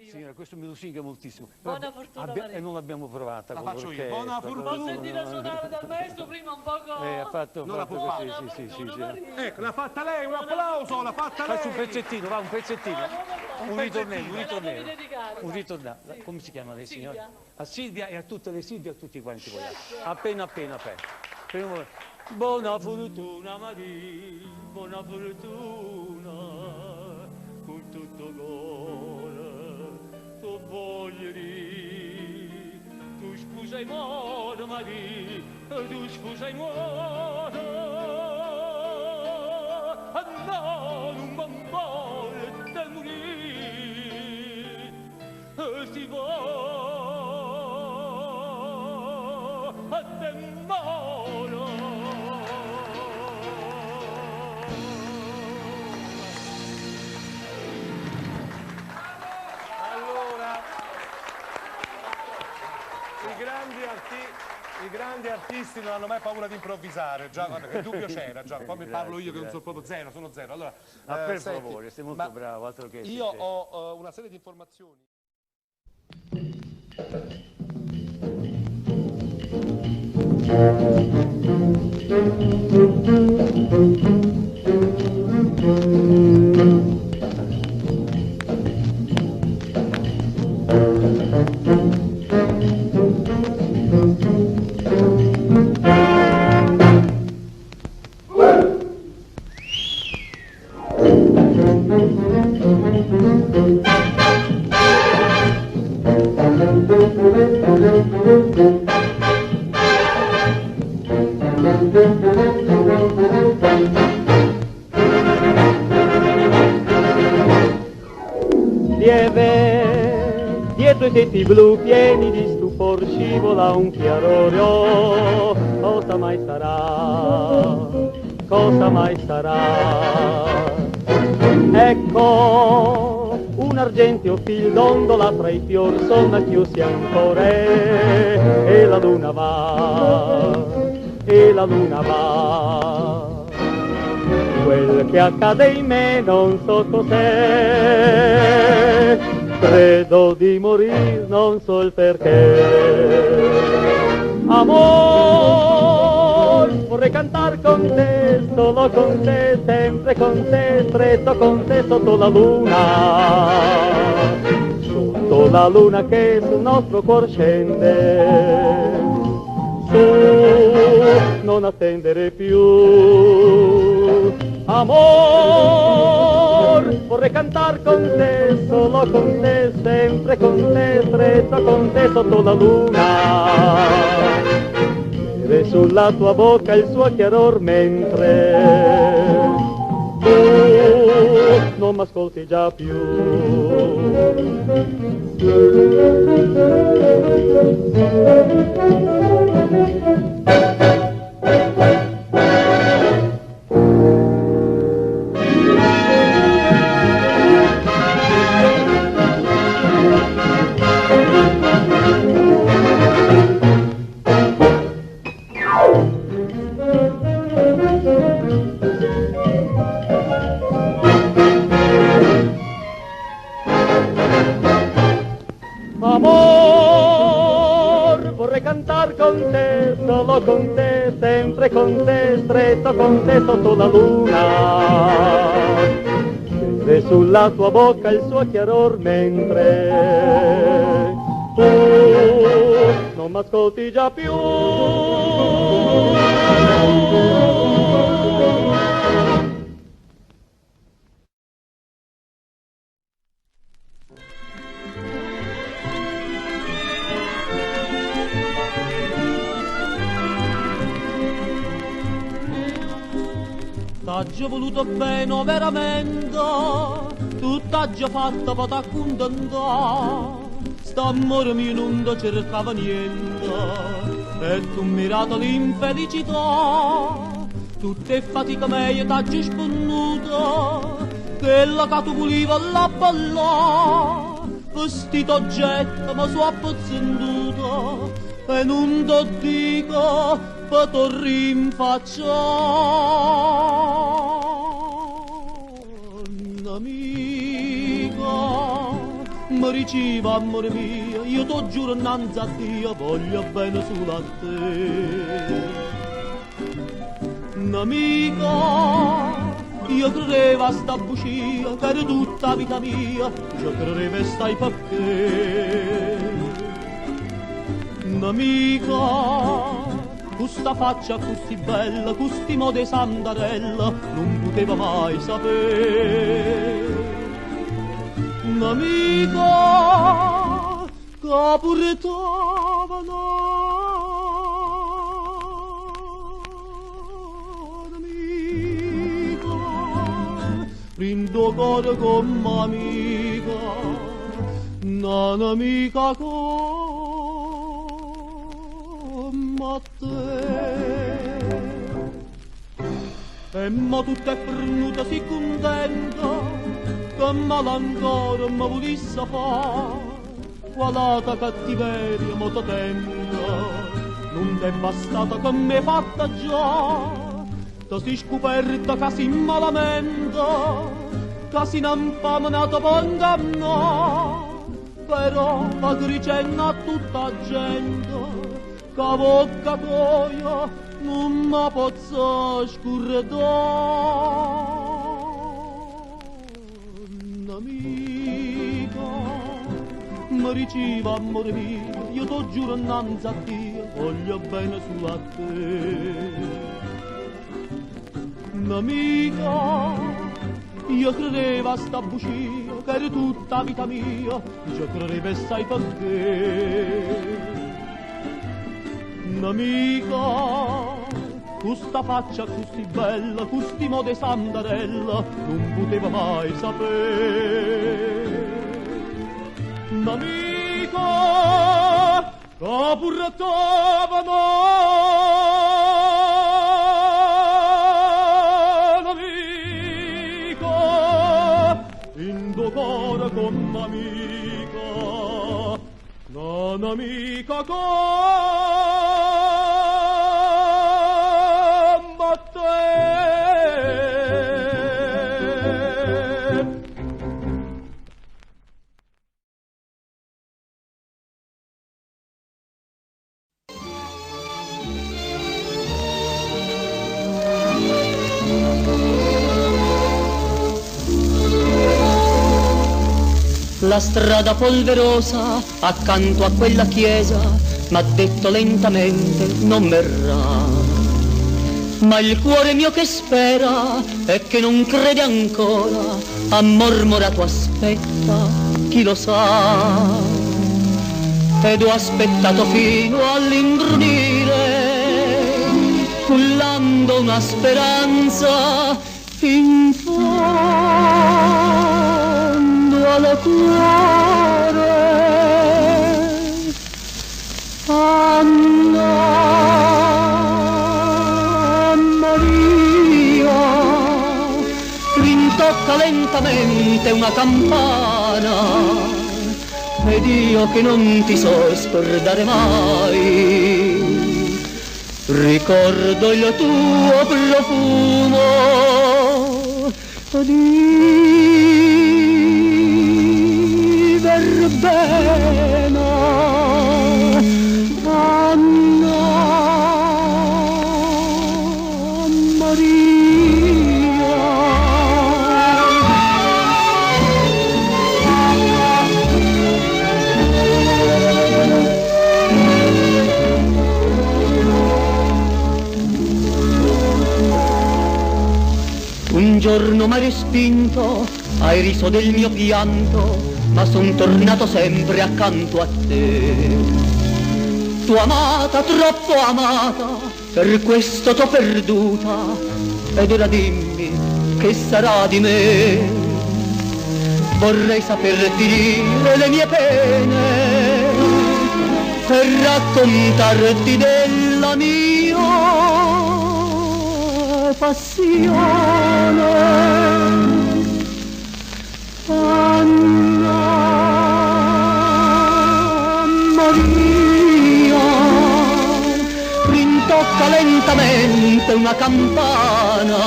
Signora, questo mi lusinga moltissimo. Buona fortuna, E non l'abbiamo provata. La con faccio io. l'orchestra. Buona fortuna. L'ho sentita suonare dal maestro prima un poco. Ha fatto, Non la può così, fare. sì. Ecco, l'ha fatta lei, un applauso, l'ha fatta lei. Faccio un pezzettino, va, un pezzettino. Un ritornello, Me la devi dedicare. un ritornello. Sì. Come si chiama lei, signora? Silvia. A Silvia e a tutte le Silvie e a tutti quanti voi. Appena. Buona fortuna Maria, buona fortuna, con tutto cuore, tu voglio dire, tu scusa in modo Maria, tu scusa in modo, no, non mi vuole morire, si vuole a te moro. Allora, i grandi artisti non hanno mai paura di improvvisare, già, guarda, che dubbio c'era, già, poi mi parlo io che non sono proprio zero, sono zero. Allora, Per senti, favore, sei molto bravo, altro che... io ho una serie di informazioni. Lieve, dietro i tetti blu pieni di stupor scivola un chiarore, oh, cosa mai sarà, cosa mai sarà? Ecco, un argenteo fil dondola tra i fior, sono chiusi ancora e la luna va, e la luna va. Quel che accade in me non so cos'è, credo di morir, non so il perché. Amor, vorrei cantar con te, solo con te, sempre con te, stretto con te sotto la luna che sul nostro cuor scende. Tu non attendere più. Amor, vorrei cantar con te, solo con te, sempre con te, stretto con te sotto la luna. Bere sulla tua bocca il suo chiaror mentre tu non m'ascolti già più. Amor, vorrei cantar con te, solo con te, sempre con te, stretto con te sotto la luna. Scrive sulla tua bocca il suo chiaror mentre tu non m'ascolti già più. T'aggio voluto bene veramente, tu t'aggio fatto per t'accontentare. St'amore mio non ti cercava niente, e tu mirato l'infelicità. Tutte fatiche mie t'aggio spennuto, quella che tu volevi la balla. Vestito oggetto ma su appozzenduto, e non ti dico per ti rinfacciare. Amica, mi riceva amore mio, io t'ho giuro innanzi a Dio, voglio bene solo a te. Un'amica, io credevo a sta bugia, che era tutta vita mia, io credevo e stai perché. Un'amica, questa faccia così bella, questi modi sandarella, non poteva mai sapere. Un'amica che portava un'amica, rindo cuore come amica, un'amica come te. E ma tutta è venuta si contenta, che male ancora mi volesse fare, qualata cattiveria mo te tenta, non t'è bastata che m'è fatta già, ti sei scoperta che si malamenta, che si n'infamanata per ingannare, però fa gricenna a tutta gente, che bocca tua non mi posso scordare. Un'amica, mi riceva amore mio, io t'ho giuro innanzi a Dio, voglio bene solo a te. Un'amica, io credevo a sta bugia, che era tutta vita mia, io credevo e sai perché. Un'amica, questa faccia così bella, questi modi sandarella, non poteva mai sapere. Un'amica che portava un'amica, in do cuore come amica, un'amica come te. La strada polverosa accanto a quella chiesa m'ha detto lentamente non verrà, ma il cuore mio che spera e che non crede ancora ha mormorato aspetta, chi lo sa, ed ho aspettato fino all'imbrunire, cullando una speranza in fondo al cuore. Anna Maria rintocca lentamente una campana, ed io che non ti so scordare mai, ricordo il tuo profumo di verbena. Anna Maria. Un giorno m'hai respinto, hai riso del mio pianto, ma son tornato sempre accanto a te. T'ho amata, troppo amata, per questo t'ho perduta, ed ora dimmi che sarà di me. Vorrei saperti dire le mie pene e raccontarti della mia passione. Anna Maria rintocca lentamente una campana,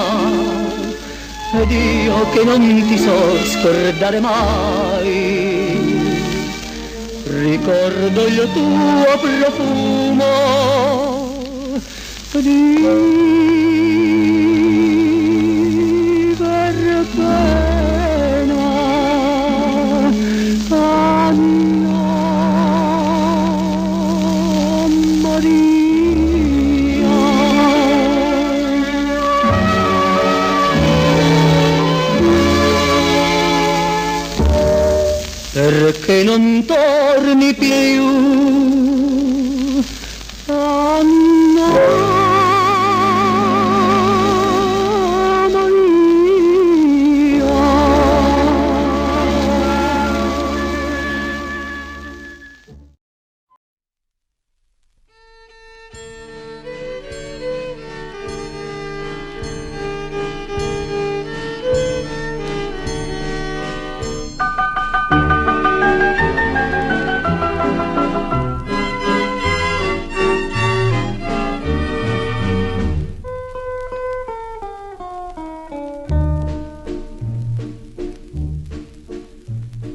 ed io che non ti so scordare mai, ricordo il tuo profumo di verbena, Anna Maria. Perché non torni più, Anna Maria.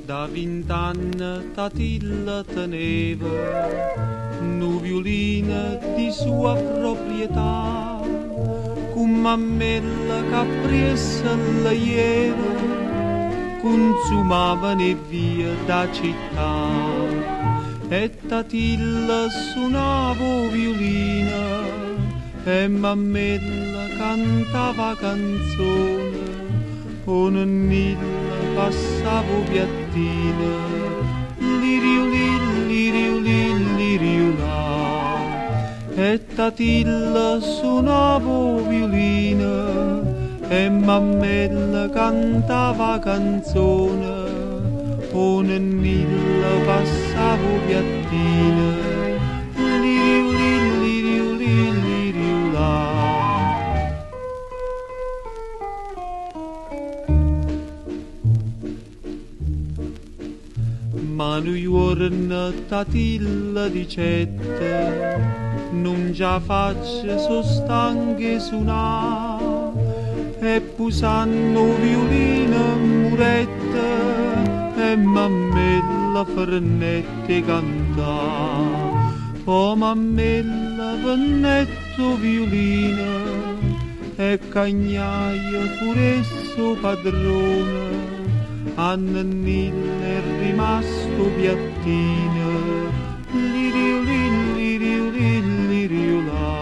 Da 20 anni Tatilla teneva nu violino di sua proprietà, con mammella capressa la iera, consumavano e via da città. E Tatilla suonava violina e mammella cantava canzone, o nonnilla passavo piattina, liriulì, liriulì, liriulà. E Tatilla suonava violina e mammella cantava canzone, o nonnilla passavo piattina, liriulì, liriulì, liriulà. Ma un giorno Tatilla dicette, non già faccio, so stanche suonare, e pusanno violino murette e mammella farnette cantà. O mammella vennetto violino e cagnaio pure esso padrone, a Nannilla è rimasto piattino, liriulì, liriulì, liriulà.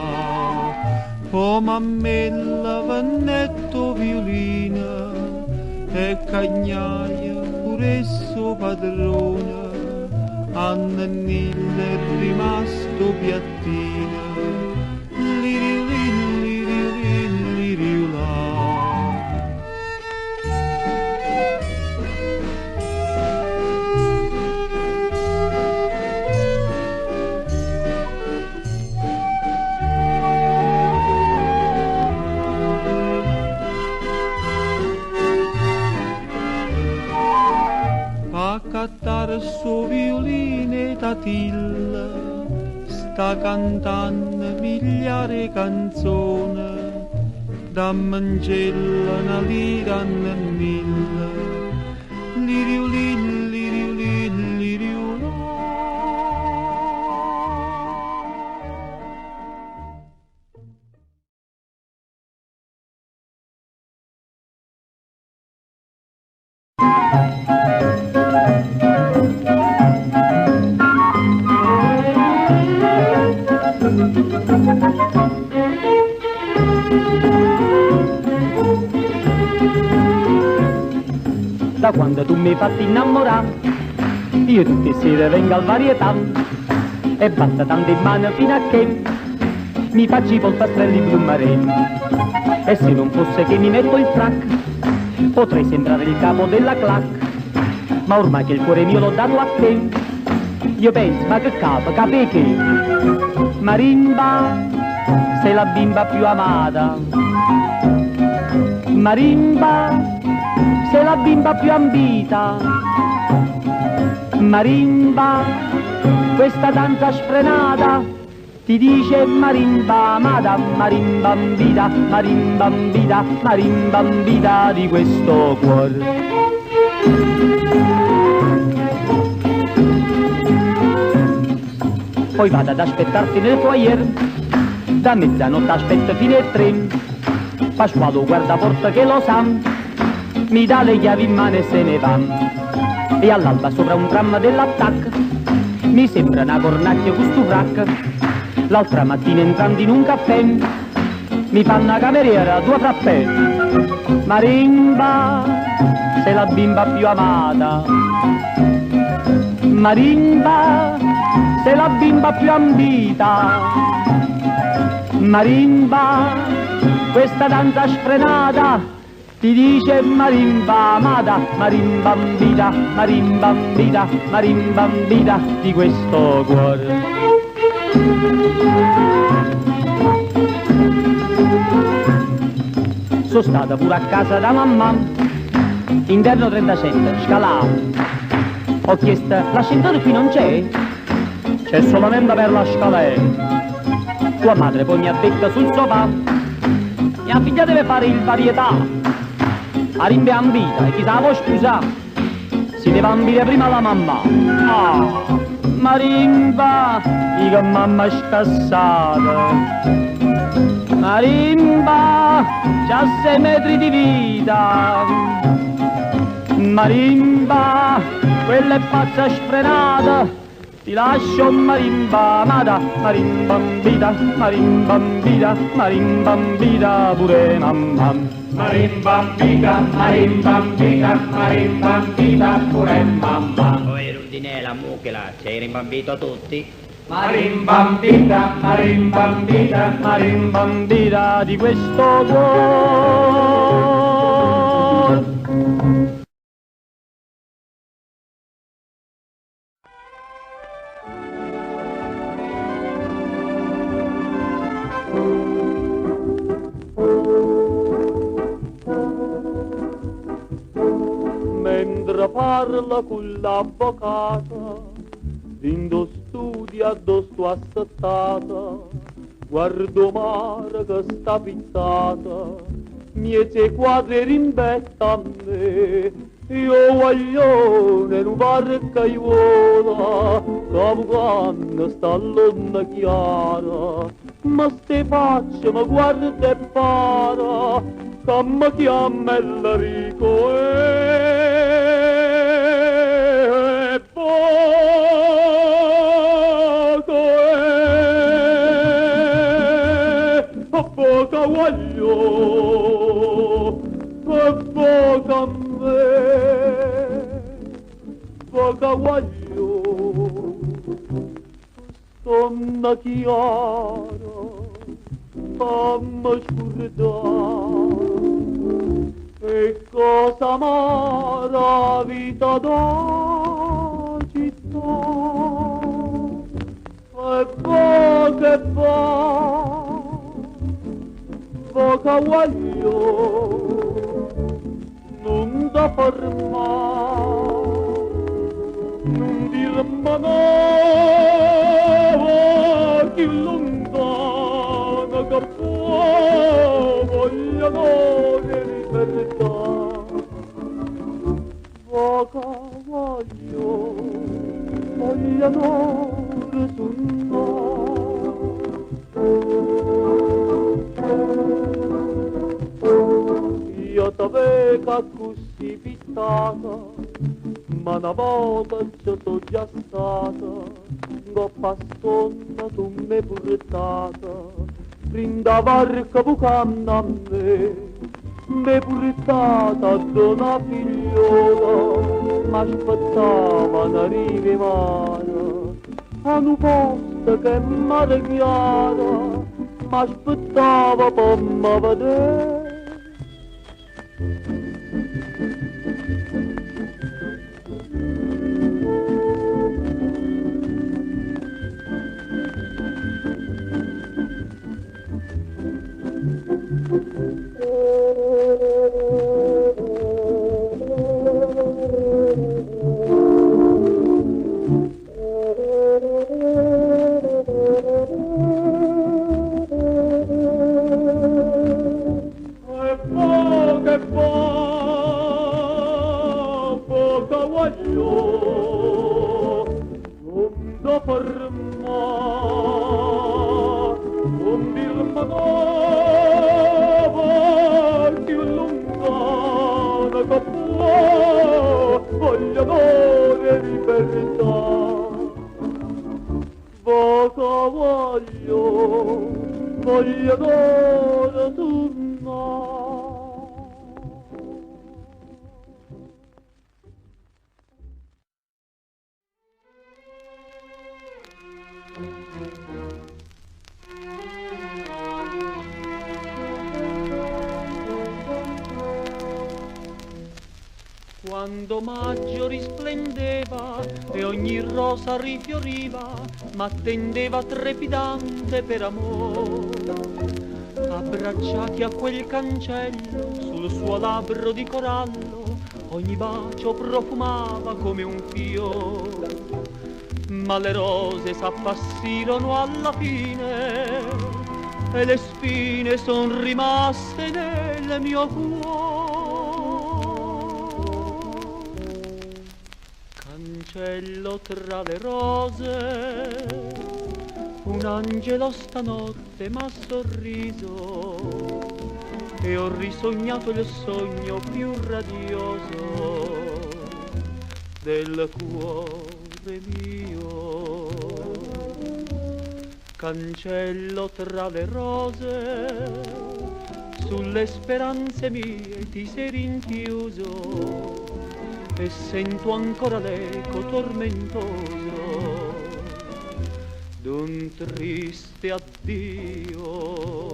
O mammella vannetto violino e cagnaia pure esso padrone, a Nannilla è rimasto piattino, liriulì, liriulì, liriulà. A cattare suo violino Tatilla sta cantando migliaia canzoni, da mangella una lira a Nannilla, liriulì, liriulì, liriulà. Da quando tu mi hai fatto innamorare, io tutte sere vengo al varietà e basta tanto in mano fino a che mi faccio i polpastrelli blu mareni. E se non fosse che mi metto il frac, potrei sembrare il capo della clac, ma ormai che il cuore mio l'ho dato a te, io penso, ma che capo, capi che? Marimba, sei la bimba più amata. Marimba, sei la bimba più ambita. Marimba, questa danza sfrenata ti dice marimba amata, marimbambita, marimbambita, marimbambita di questo cuore. poi vado ad aspettarti nel foyer, da mezzanotte aspetto fino alle 3, Pasqualo guarda porta che lo sa, mi dà le chiavi in mano e se ne va, e all'alba sopra un tram dell'attacco, mi sembra una cornacchia con stu frac, l'altra mattina entrando in un caffè, mi fa una cameriera, 2 frappè, Marimba, sei la bimba più amata, Marimba, sei la bimba più ambita, Marimba, questa danza sfrenata ti dice marimba amata, marimba ambita, marimba ambita, marimba ambita di questo cuore. Sono stata pure a casa da mamma, interno 37, scalà. Ho chiesto, l'ascensore qui non c'è? C'è solamente per la scaletta. Tua madre poi mi ha detto sul sofà, mia figlia deve fare il varietà. A rimbe ambita e chi sa può scusare, si deve ambire prima la mamma. Ah, marimba, dico mamma è scassata. Marimba, c'ha 6 metri di vita. Marimba, quella è pazza sfrenata, ti lascio marimba amata, marimba ambita, marimba ambita, marimba ambita pure mamma. Marimba ambita, marimba ambita, marimba ambita pure mamma. Poi Rudinè, la mucchela, ci hai rimbambito tutti? Marimba ambita, marimba ambita, Marimba ambita di questo cuore. Mentre parla con l'avvocato, in studio addosso sto assettata, guardo mare che sta pizzata, miei quadri rimbetta a me, io voglio un barcaiuola, come quando sta l'onna chiara, ma ste facce mi guarda e para, che mi chiama Enrico e poco voglio, poco a me, poco voglio, donna chiara, fammi scordare, e cosa amara vita da città, e poco voglio, non da fermare, non dire ma no, chi lontano che può, vogliono di libertà, poco voglio, vogliono ritornare. Io t'avevo così pittata, ma una volta ci sono già stata, coppa sonna tu mi portata, prinda varca bucando a me, mi portata da una figliola, m'aspettava una riva mare, a un posto che mare chiara, m'aspettava per me vedere. Poco voglio, non da fermare. voglio d'oro tornare. Quando maggio risplendeva e ogni rosa rifioriva, m'attendeva trepidante per amore. Abbracciati a quel cancello, sul suo labbro di corallo, ogni bacio profumava come un fiore. Ma le rose s'appassirono alla fine e le spine son rimaste nel mio cuore. Cancello tra le rose, un angelo stanotte m'ha sorriso e ho risognato il sogno più radioso del cuore mio. Cancello tra le rose, sulle speranze mie ti sei rinchiuso e sento ancora l'eco tormentoso d'un triste addio.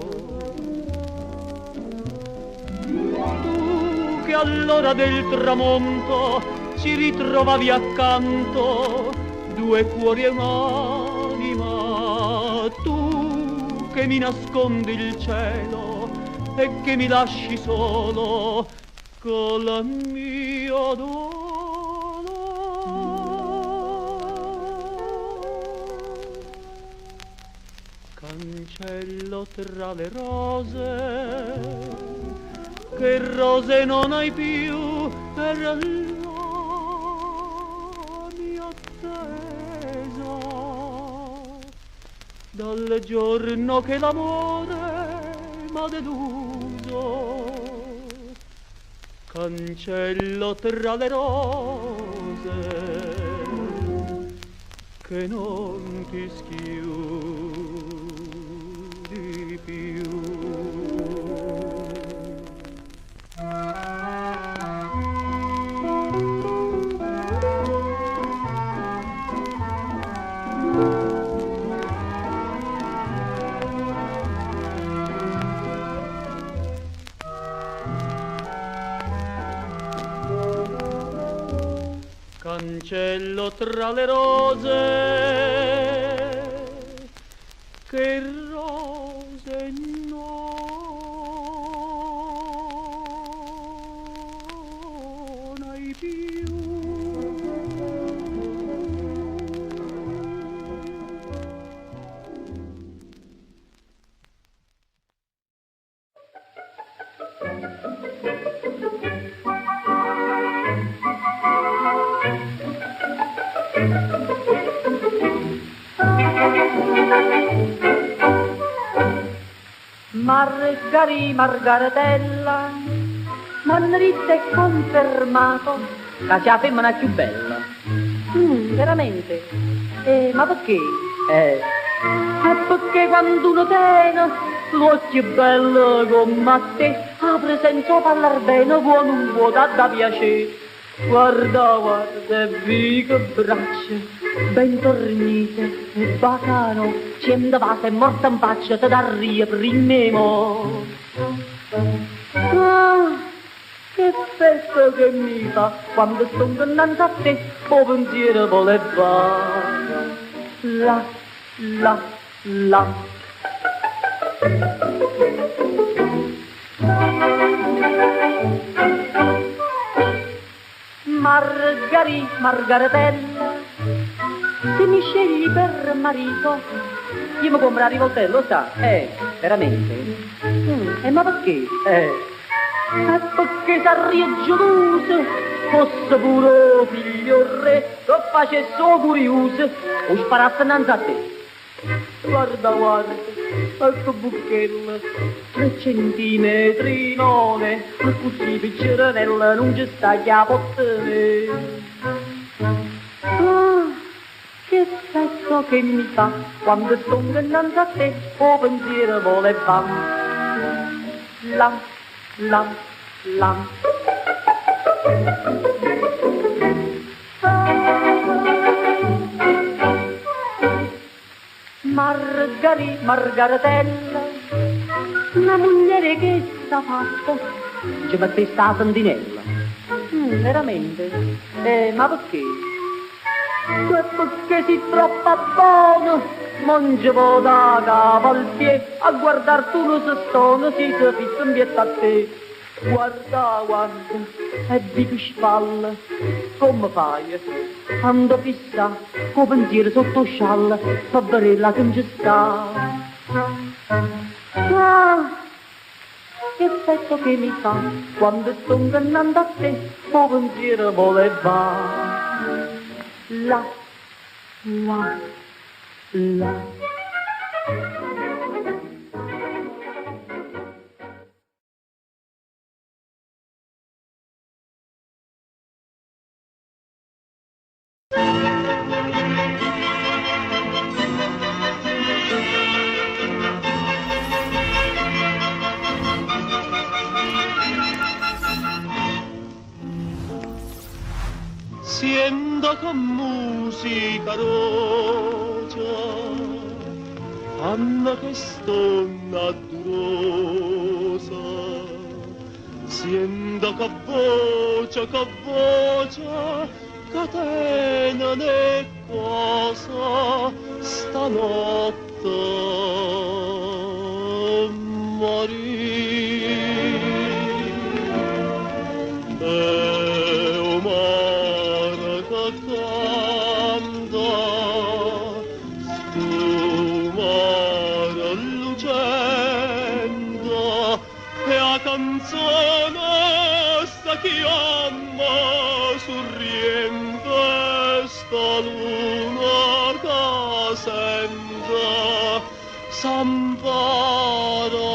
Tu che all'ora del tramonto ci ritrovavi accanto, due cuori e un'anima, tu che mi nascondi il cielo e che mi lasci solo con la mia dolore. Cancello tra le rose, che rose non hai più per la mia attesa, dal giorno che l'amore m'ha deluso. Cancello tra le rose, che non ti schiudi più. Cancello tra le rose, che rose non hai più. Margaretella, Manritta è confermato che sia la femmina più bella. Veramente? Ma perché? Perché quando uno tiene l'occhio bello come te, la presenza parlar bene può non può da piacere. Guarda, guarda, che braccia, ben tornite e bacano, scende vasa e morta in faccia, te da riprimo. Ah, che effetto che mi fa quando sto innanzi a te, o pensiero voleva. La, la, la. Margaretella, se mi scegli per marito, io mi compro la rivoltella, lo sa? Veramente? Ma perché? Perché sarei geloso, fosse pure figlio re, che facesse curioso, o sparasse innanzi a te. Guarda, guarda, ecco bucchella, 3 centimetri nove, così picceranella non ci sta chiapottene. Ah, che effetto effetto che mi fa quando sto innanzi a te, o pensiero vuole va. La, la, la. Margaretella, una moglie che sta fatta, ci mette sta sentinella. Veramente? Ma perché? Perché si troppo buono, non ci può da capo al piede, a guardar tu lo stono, si fissa in pietta a te. Guarda, guarda, e di che spalle, come fai? Quando fissa, con pensiero sotto scialla, poverella che non ci sta. Ah, che effetto che mi fa, quando sto ingannando a te, con pensiero vuole va. La, la, la. Siendo con musica rosa, Anna che stonna durosa, siendo con voce, catena né cosa, stanotte morì. Canzone sta chiama sorriente sta luna che sembra s'ampara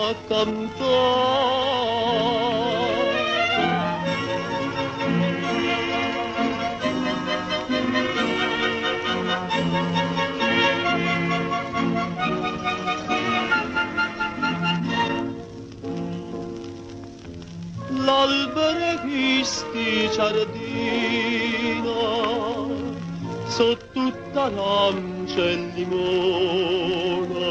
a cantare. L'albero visti giardino, so tutta l'ance e limona,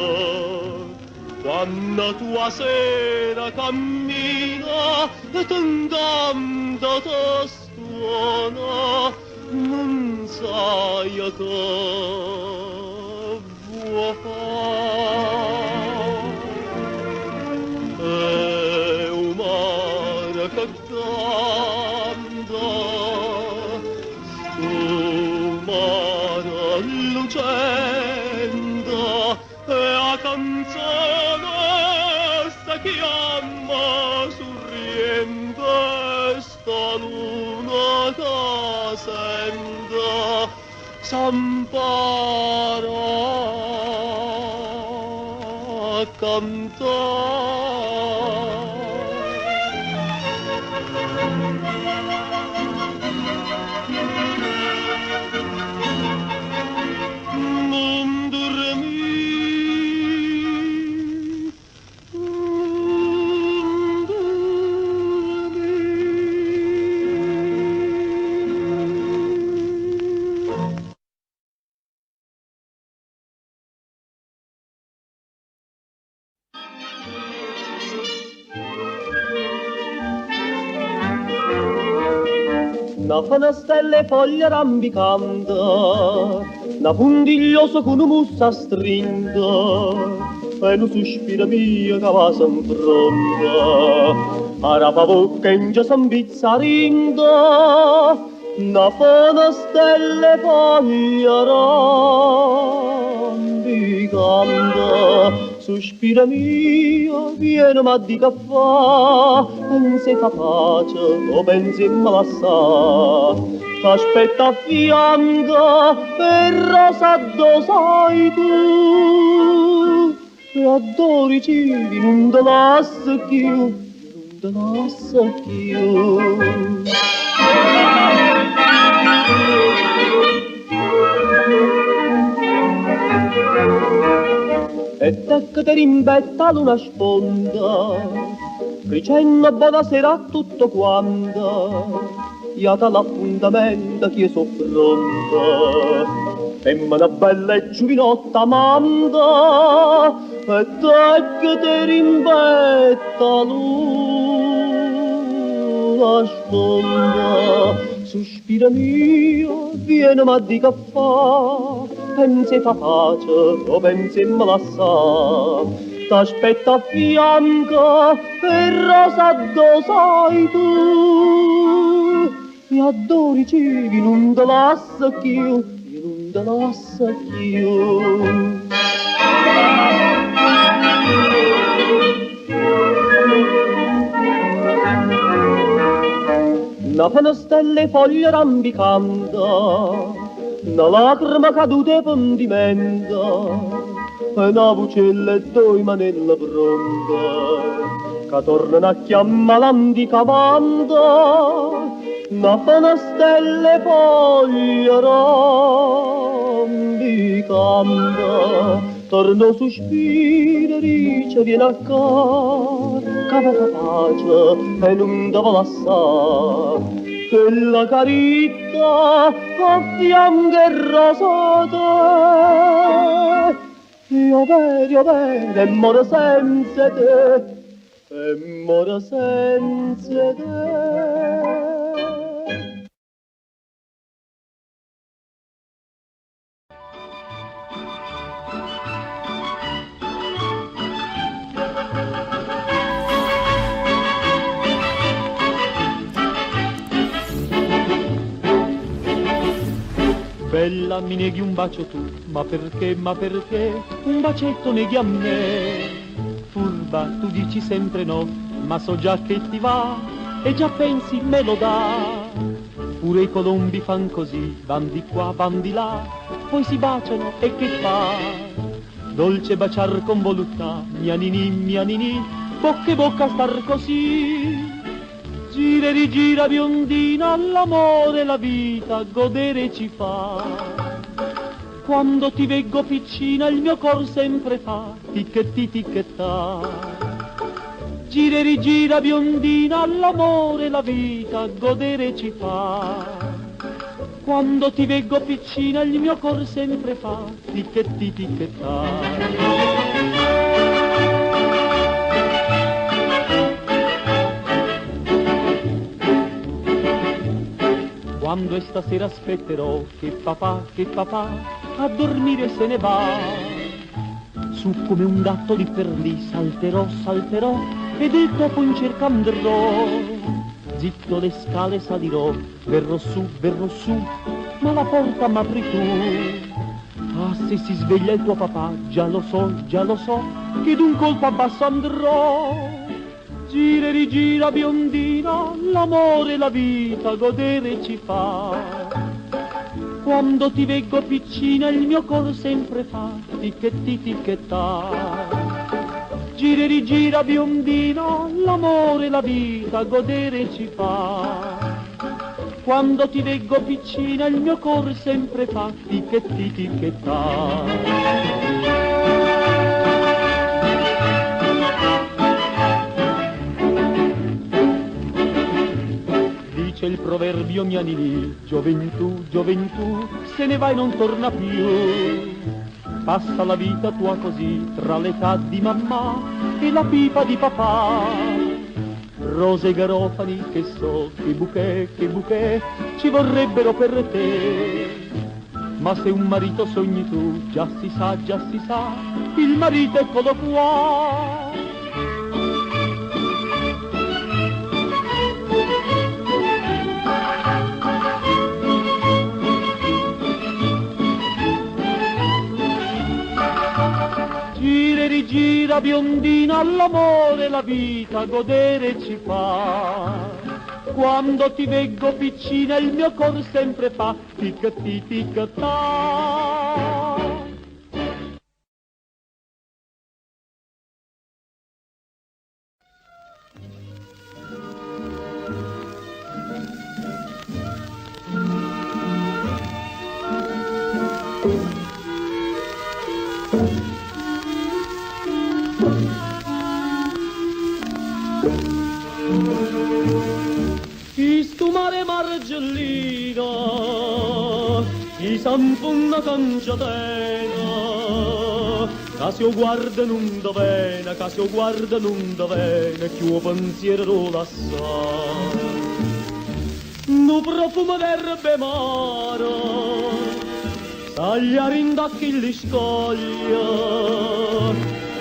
quando tua sera cammina e t'andando te stuona, non sai che vuoi fare. Cantando sul mare lucendo e a canzone sta chiama sorriendo sta luna che sembra s'ampara a cantare. Una fanastella e foglia rambicante, una puntigliosa con una mussa strinta, e un sospiro mio che va s'infronta, arapa bocca in già s'ambizzarinta, una fanastella e foglia rambicante. Sospira mio, viene ma di caffè, non si fa pace, o pensi in malassà. T'aspetta a fianco, e rosa do sai tu, e adori civi, non te lascio più, non te lascio più. te che ti rimbetta l'una sponda, dicendo buonasera a tutto quanto, iata l'appuntamento che io so pronta. E una bella e giovinotta manda, e te che ti rimbetta l'una sponda. Sospira mio, vieni ma di caffè, pensi fa pace o pensi me la sa. T'aspetta a fianco e rosa do sai tu. E a 12 non te lascio più, non te lascio più. Una fenestella e foglie rambicando, una lacrima caduta e pendimento, una vocella e due manelle pronte, che tornano a chiamare l'andicamando. Una fenestella e foglie rambicando, torno sospiro, dice vieni a casa, che fa pace e non devo lasciare. Quella carita a fianco e rosate, io vero, e moro senza te, e moro senza te. Bella, mi neghi un bacio tu, ma perché, un bacetto neghi a me? Furba, tu dici sempre no, ma so già che ti va, e già pensi me lo dà. Pure i colombi fan così, van di qua, van di là, poi si baciano e che fa? Dolce baciar con voluttà, mianini, bocca e bocca star così. Gira e rigira biondina, l'amore e la vita godere ci fa. Quando ti veggo piccina il mio cor sempre fa ticchetti ticchettà. Gira e rigira biondina, l'amore e la vita godere ci fa. Quando ti veggo piccina il mio cor sempre fa ticchetti ticchettà. Quando stasera aspetterò che papà a dormire se ne va. Su come un gatto lì per lì salterò ed il topo in cerca andrò. Zitto le scale salirò, verrò su, ma la porta m'apri tu. Ah, se si sveglia il tuo papà, già lo so, che d'un colpo abbasso andrò. Gira e rigira biondina, l'amore e la vita godere ci fa. Quando ti veggo piccina il mio cor sempre fa ticchetti ticchettà. Gira e rigira biondina, l'amore e la vita godere ci fa. Quando ti veggo piccina il mio cor sempre fa ticchetti ticchettà. C'è il proverbio mianili, gioventù, se ne va e non torna più. Passa la vita tua così, tra l'età di mamma e la pipa di papà. Rose e garofani, che so, che bouquet, ci vorrebbero per te. Ma se un marito sogni tu, già si sa, il marito eccolo qua. Gira biondina, l'amore e la vita godere ci fa. Quando ti veggo piccina il mio cor sempre fa ticchetti ticchettà. margellina, chi s'anfunna canciatena, Casio guarda non da vena, Casio guarda non da vena, chiuo pensiero l'assai. No profumo d'erbe mara, tagliare in tacchi li scoglia,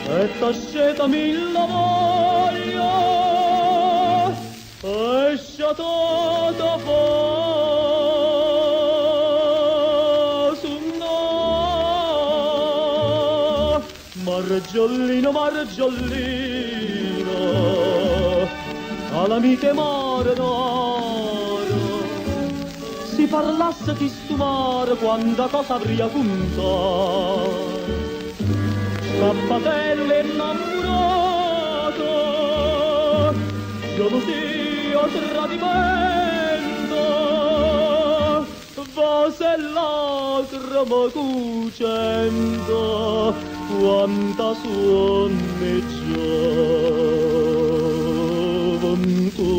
e t'ascetami la voglia, e sciatata fa sunna, margiallino, margiallino, alla mite mare d'oro, si parlasse di stumare quanta cosa avrà contato. Cappatello innamorato, gelosia, tradimento, vase e lacrime cucendo, quanta sonneggiaventù.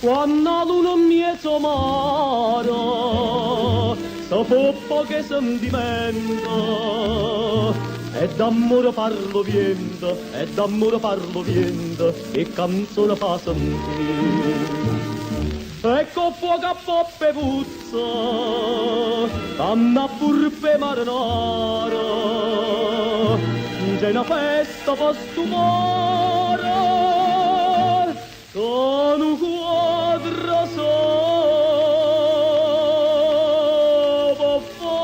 Quando l'uno mezzo mare, sapoppo che sentimento, e d'amore parlo viento, e d'amore parlo viento, che canzone fa sentire. Ecco fuoco a poppe puzza, tanna burpe marinara, c'è una festa postumare, con un quadro sopra fa.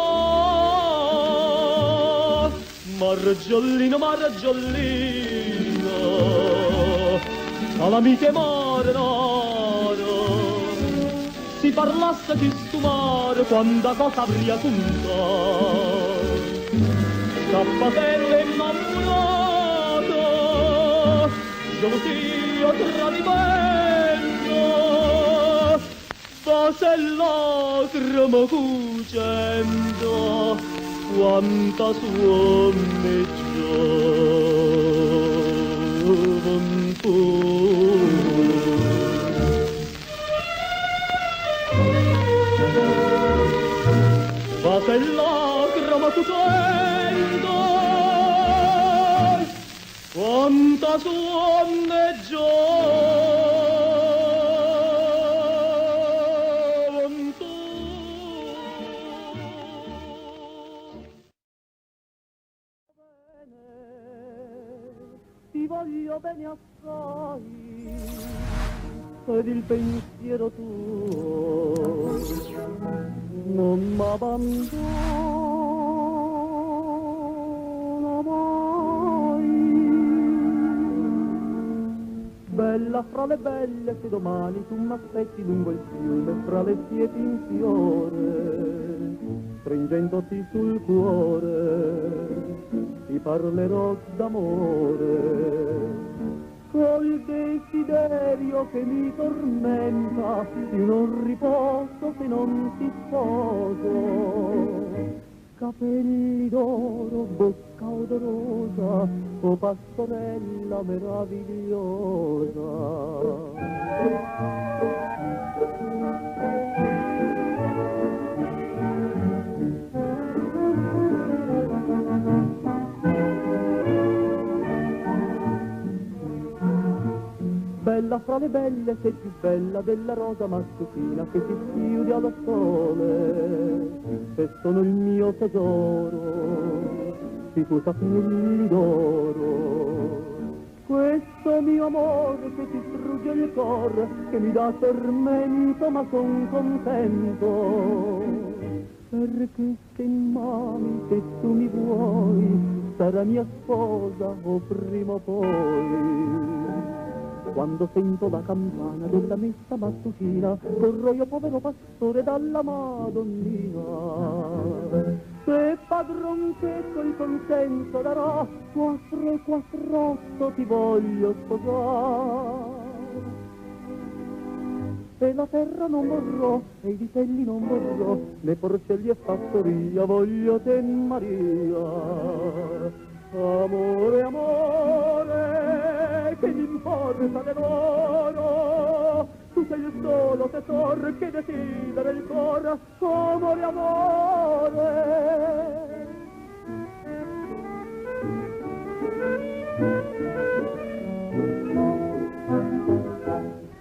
Margiallino, margiallino, calamite mare nero, si parlasse di stumare quanta cosa avrà contato. Cappatello innamorato, gelosia, tradimento, vase e lacrime cucendo, quanta sonneggiaventù. Vase e lacrime cucendo, quanta sonneggiaventù. Ti voglio bene assai, ed il pensiero tuo non m'abbandona mai. Bella fra le belle, se domani tu m'aspetti lungo il fiume, fra le siepi in fiore, stringendoti sul cuore, ti parlerò d'amore. Col desiderio che mi tormenta, io non riposo se non ti sposo. Capelli d'oro, bocca odorosa, o pastorella meravigliosa. Bella fra le belle, sei più bella della rosa mattutina che si schiude allo sole, e sono il mio tesoro, i tuoi capelli d'oro. Questo mio amore che ti strugge il cuore, che mi dà tormento ma son contento, perché se in mani che tu mi vuoi, sarà mia sposa o prima o poi. Quando sento la campana della messa mattutina, corro io povero pastore dalla Madonnina. Se padron che col consenso darò, 448 ti voglio sposare. E la terra non vorrò, e i vitelli non vorrò, le porcelli e fattoria, voglio te Maria. Amore, amore, che mi importa dell'oro, tu sei il solo tesoro che desidera il cuore, amore, amore.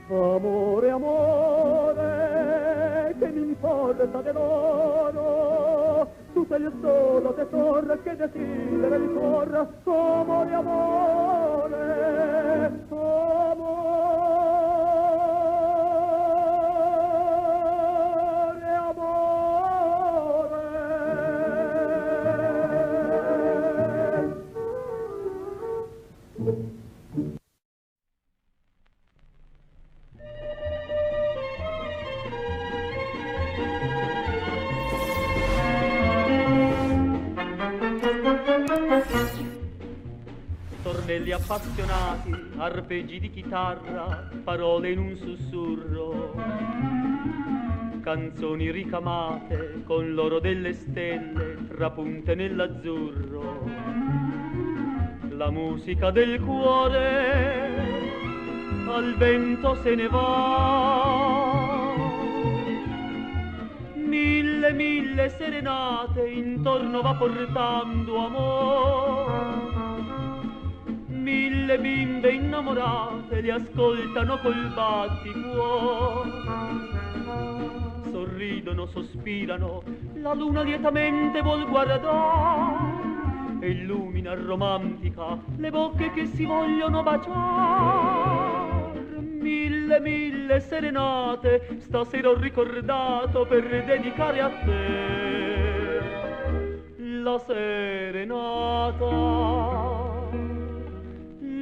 Amore, amore, che mi importa dell'oro, tu sei il solo tesoro che desidera il cuore, amore, amore, amore, amore. Tornelli appassionati, arpeggi di chitarra, parole in un sussurro, canzoni ricamate con l'oro delle stelle trapunte nell'azzurro, la musica del cuore al vento se ne va, mille serenate intorno va portando amor, 1000 bimbe innamorate li ascoltano col batticuor, sorridono, sospirano, la luna lietamente vuol guardare e illumina romantica le bocche che si vogliono baciare. 1000 serenate stasera ho ricordato per dedicare a te la serenata,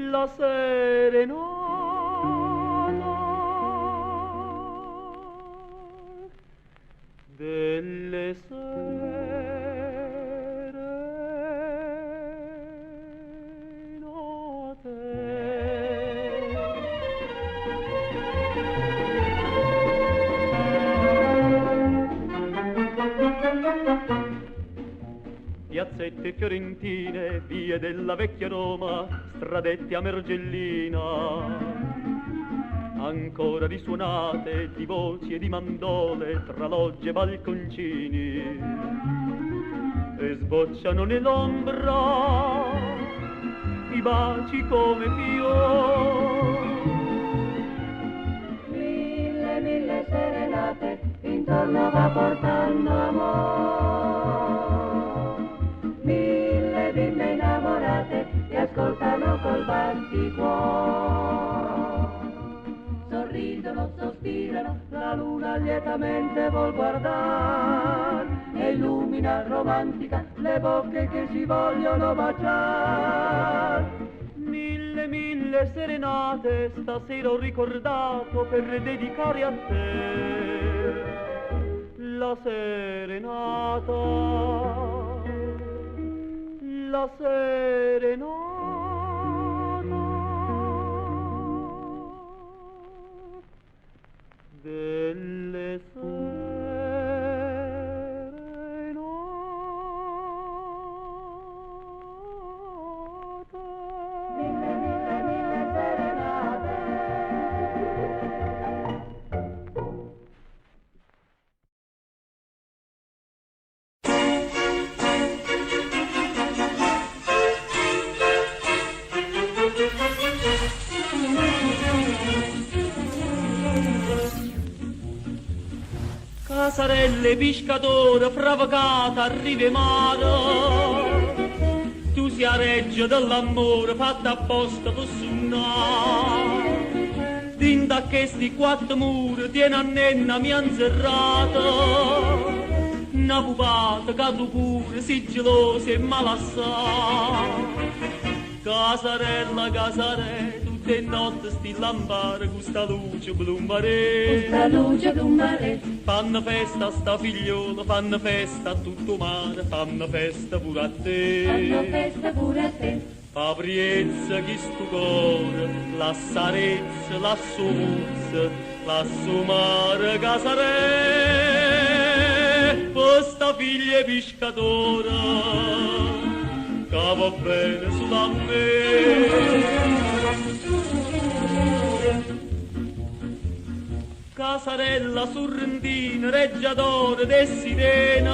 la serenata delle piazzette fiorentine, vie della vecchia Roma, stradette a Mergellina, ancora risuonate di voci e di mandole tra logge e balconcini, e sbocciano nell'ombra i baci come fiori. 1000 serenate intorno va portando amor, 1000 bimbe innamorate che ascoltano col batticuor, sorridono, sospirano, la luna lietamente vuol guardar e illumina romantica le bocche che si vogliono baciar. 1000 serenate stasera ho ricordato per dedicare a te la serenata, la serenata delle Casarelle, pescatore, provocata, arriva mare, tu sia reggio dell'amore fatta apposta per suonare. Dinda che sti quattro mura tiene a nenna mi han serrato, una pupata che tu pure si gelosi e malassà. Casarella, casarella, tu tutte notte sti lampare con sta luce blu mare. Questa luce blu mare. Fanno festa a sta figliola, fanno festa a tutto mare, fanno festa pure a te. Fanno festa pure a te. Fabriezza chi stu cuore, la sarezza, la sumuzza, la sumare casare. Questa figlia è pescatora, che va bene sulla me. Casarella sorrentina, reggiatore de sirena,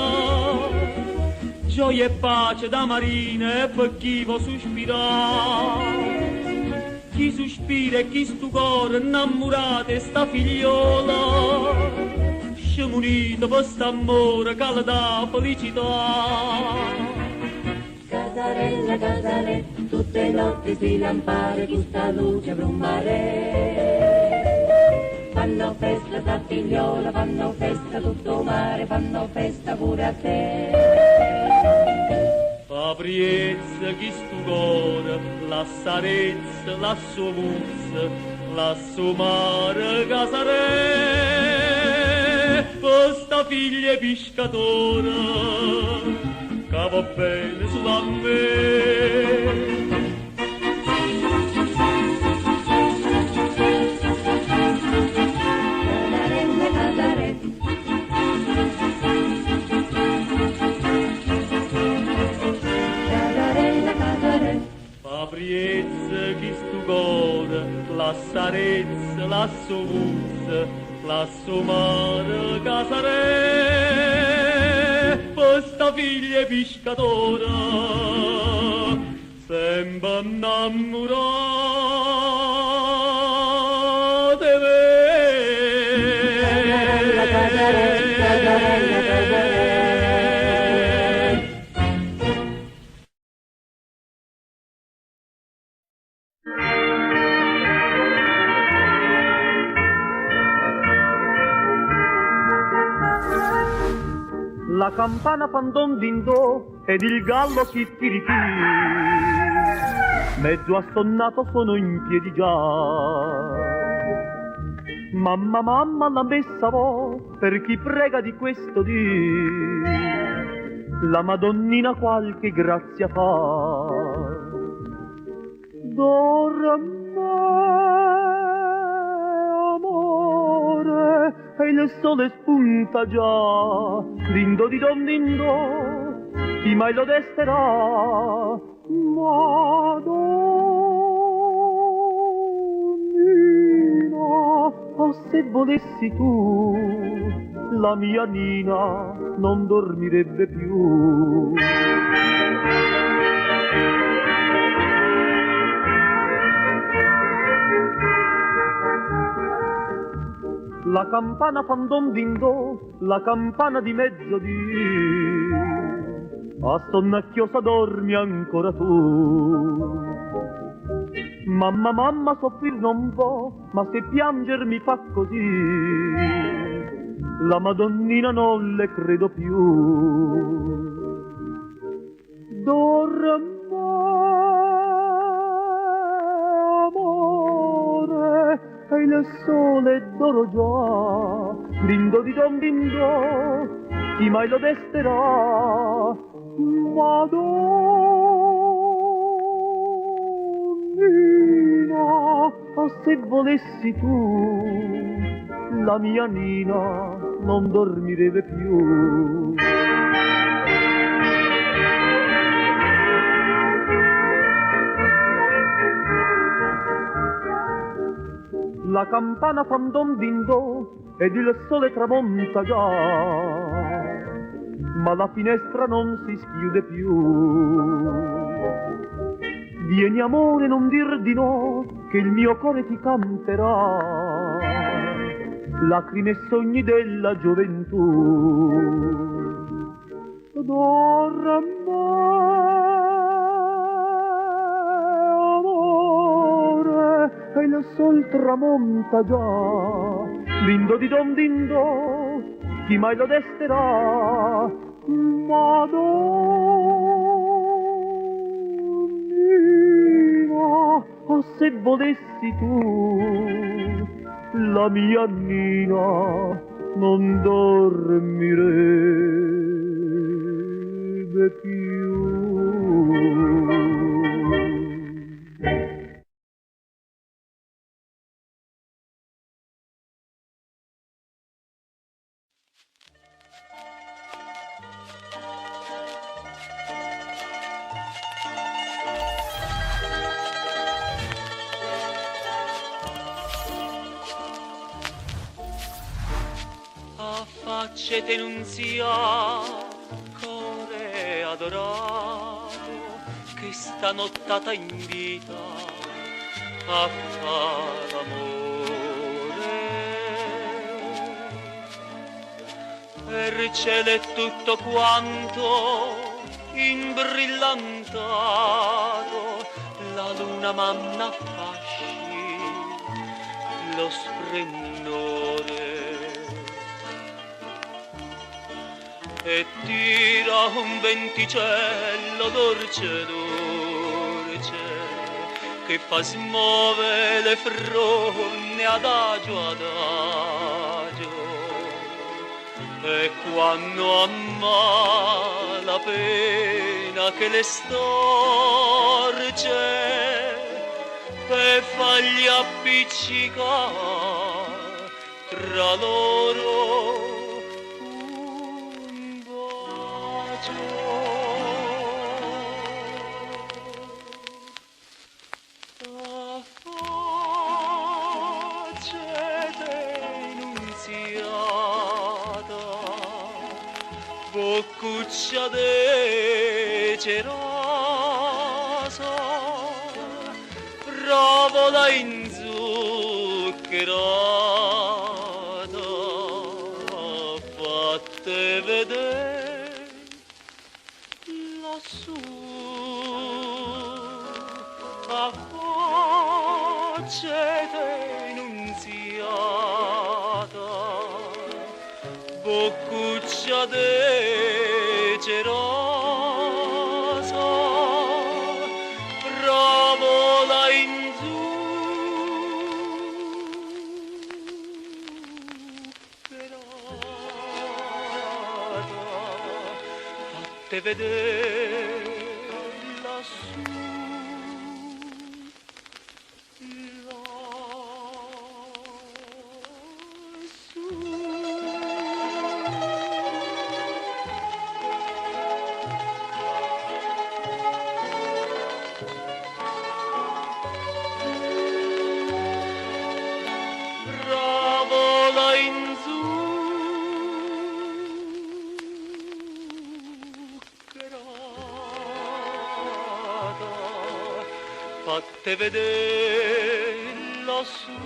gioia e pace da marina e per chi vuol sospirare. Chi sospira e chi stu cuore innamorato e sta figliola, scemunito per st'amore che le dà felicità. Casarella, casarella, tutte notti si lampare con sta luce blu mare. Fanno festa sta figliola, fanno festa tutto mare, fanno festa pure a te. Fabriezza chi stu cuore, la sarezza, la sumuzza, la sumare casare. Questa figlia è pescatora, che va bene sulla me. Fabriezza chi stu cuore, la sarezza, la sumuzza, la sumare casare. Questa figlia è pescatora, sembra innamorata di me. La campana fan don din do ed il gallo chittiriti, mezzo assonnato sono in piedi già. Mamma, mamma, la messa vo per chi prega di questo dì, la Madonnina qualche grazia fa. Amore, e il sole spunta già, dindo di don dindo, chi mai lo desterà? Madonnina, oh se volessi tu, la mia Nina non dormirebbe più. La campana fan don din do, la campana di mezzodì, a sonnacchiosa dormi ancora tu. Mamma, mamma, soffrir non può, ma se pianger mi fa così, la Madonnina non le credo più. Amore, e il sole d'oro già, dindo di don dindo, chi mai lo desterà? Madonnina, oh se volessi tu, la mia Nina non dormirebbe più. La campana fan don din do ed il sole tramonta già, ma la finestra non si schiude più. Vieni amore, non dir di no, che il mio cuore ti canterà lacrime e sogni della gioventù. E il sol tramonta già, dindo di don dindo, chi mai lo desterà? Madonnina, Oh, se volessi tu, la mia Nina non dormirebbe più. Affacciate nunzia, core adorato, che stanottata invita a far amore. Per cielo è tutto quanto imbrillantato, la luna manna affasci lo splendore. E tira un venticello dolce dolce che fa smuovere le fronde adagio adagio, e quando amma la pena che le storce per fargli appiccicare tra loro boccuccia de cerosa, ravola inzuccherata, fatte vedere lassù, affacciate nunziata, boccuccia de cerosa, ravola in zuccherata, fatte vedere lassù. Fatte vedere lassù.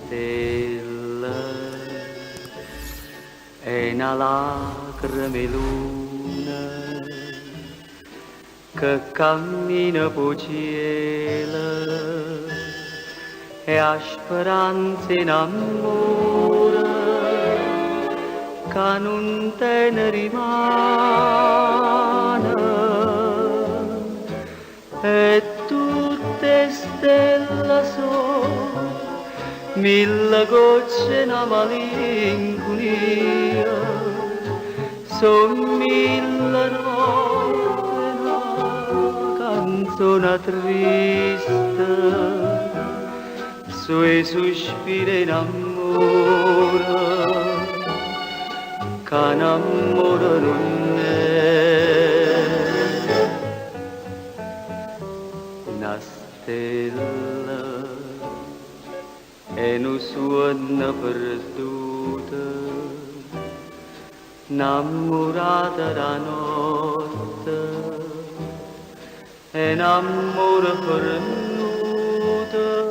Stella è una lacrima luna che cammina per cielo e a speranza in amore che non te ne rimane, e tutte stelle sono mille gocce una malinconia, son mille notte una canzone triste, sui sospiri in amore, che in amore non è. Una stella e un suono perduto, innamorata da notte, e un amore perduto.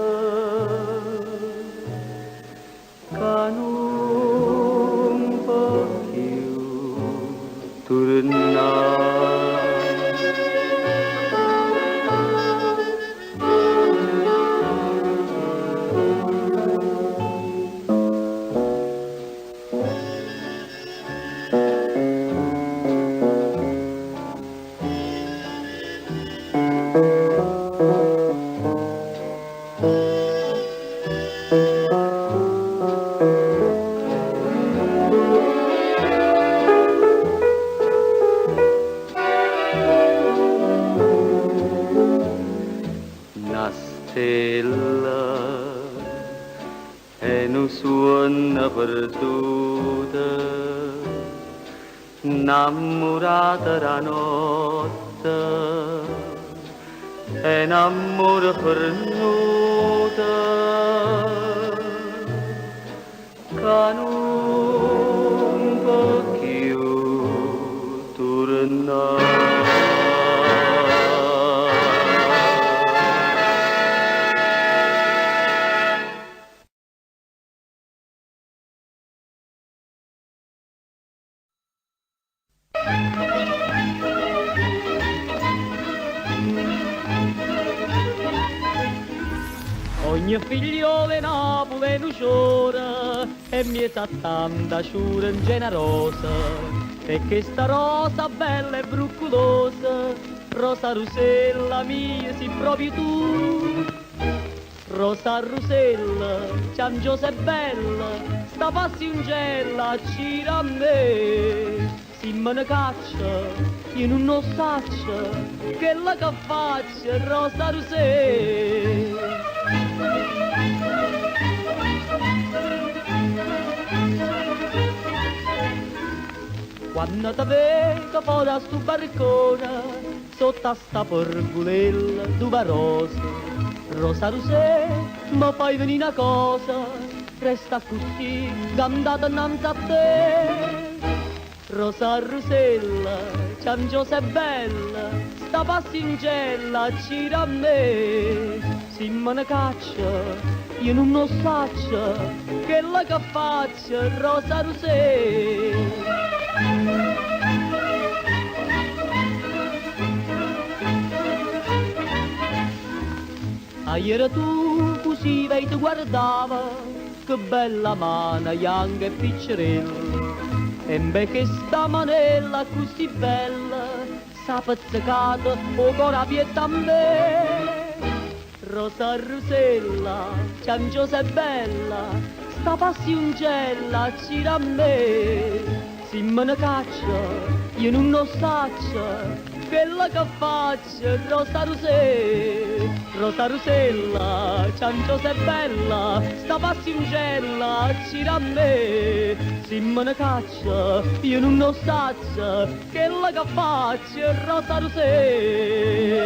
Una stella e un suono perduta, innamorata da notte, e un amore perduto, che non può più tornare. Ogni figliolo è Napoli è nuciora e mi è tanta sciura generosa e che sta rosa bella e bruculosa, rosa rusella mia si proprio tu. Rosa rusella, ciangiosa e bella, sta passionella gira a me. Si me ne caccia, io non lo saccia, che la che faccia rosa rusella. Quando ti vedo fuori a sto barcone, sotto a sta pergolella d'uva rosa, rosa rosè, mi fai venire una cosa, resta così, andata innanzi a te. Rosa rosella, ciangiosa e bella, sta passeggella gira a me. Si me ne caccia, io non lo saccia, che la che faccia rosa rosella. Ieri tu così vei ti guardava, che bella mano bianca e piccerella, e beh che sta manella così bella, s'ha pizzicata o cora pietta a me. Rosa rosella, ciangiosa e bella, sta passioncella gira a me. Si me ne caccia, io non lo saccia, che la che faccia rosa rosella, ciangiosa e bella, sta passioncella gira a me. Si me ne caccia, io non lo saccia, che la che faccia rosa rosella.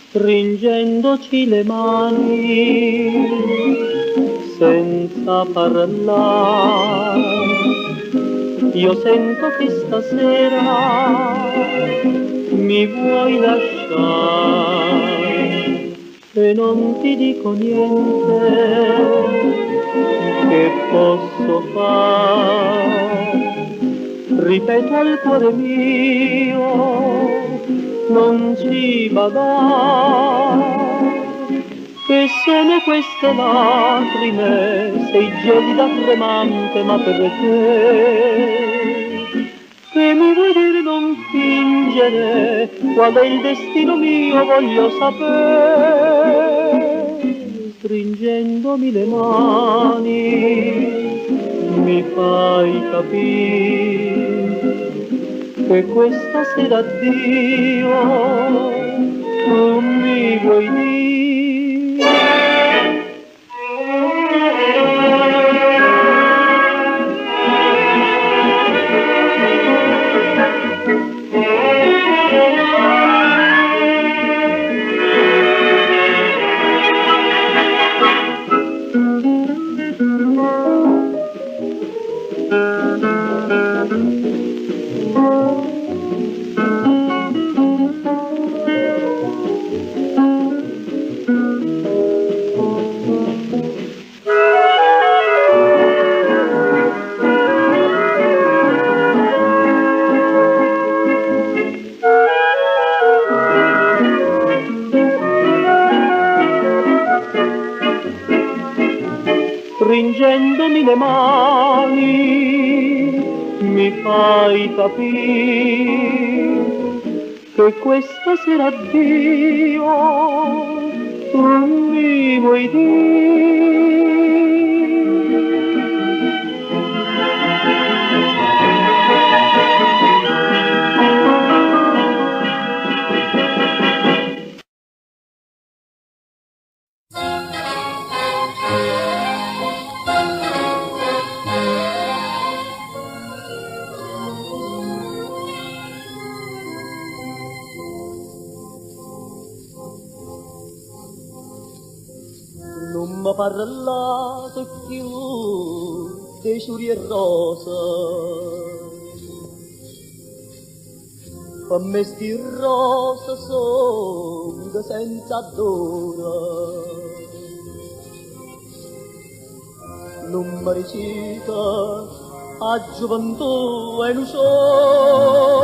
Stringendoci le mani senza parlare, io sento che stasera mi vuoi lasciare e non ti dico niente, che posso fare? Ripeto al cuore mio, non ci badare, che sono queste lacrime, sei gelida tremante, ma perché? Che mi vuoi dire non fingere, qual è il destino mio voglio sapere. Stringendomi le mani, mi fai capire che questa sera addio tu mi vuoi dire. Stringendomi le mani mi fai capire che questa sera Dio non mi vuoi dire. Non mi parlate più dei ciuri e rosa, per me sti rosa sono senza d'ora. Non mi recita a gioventù e un solo,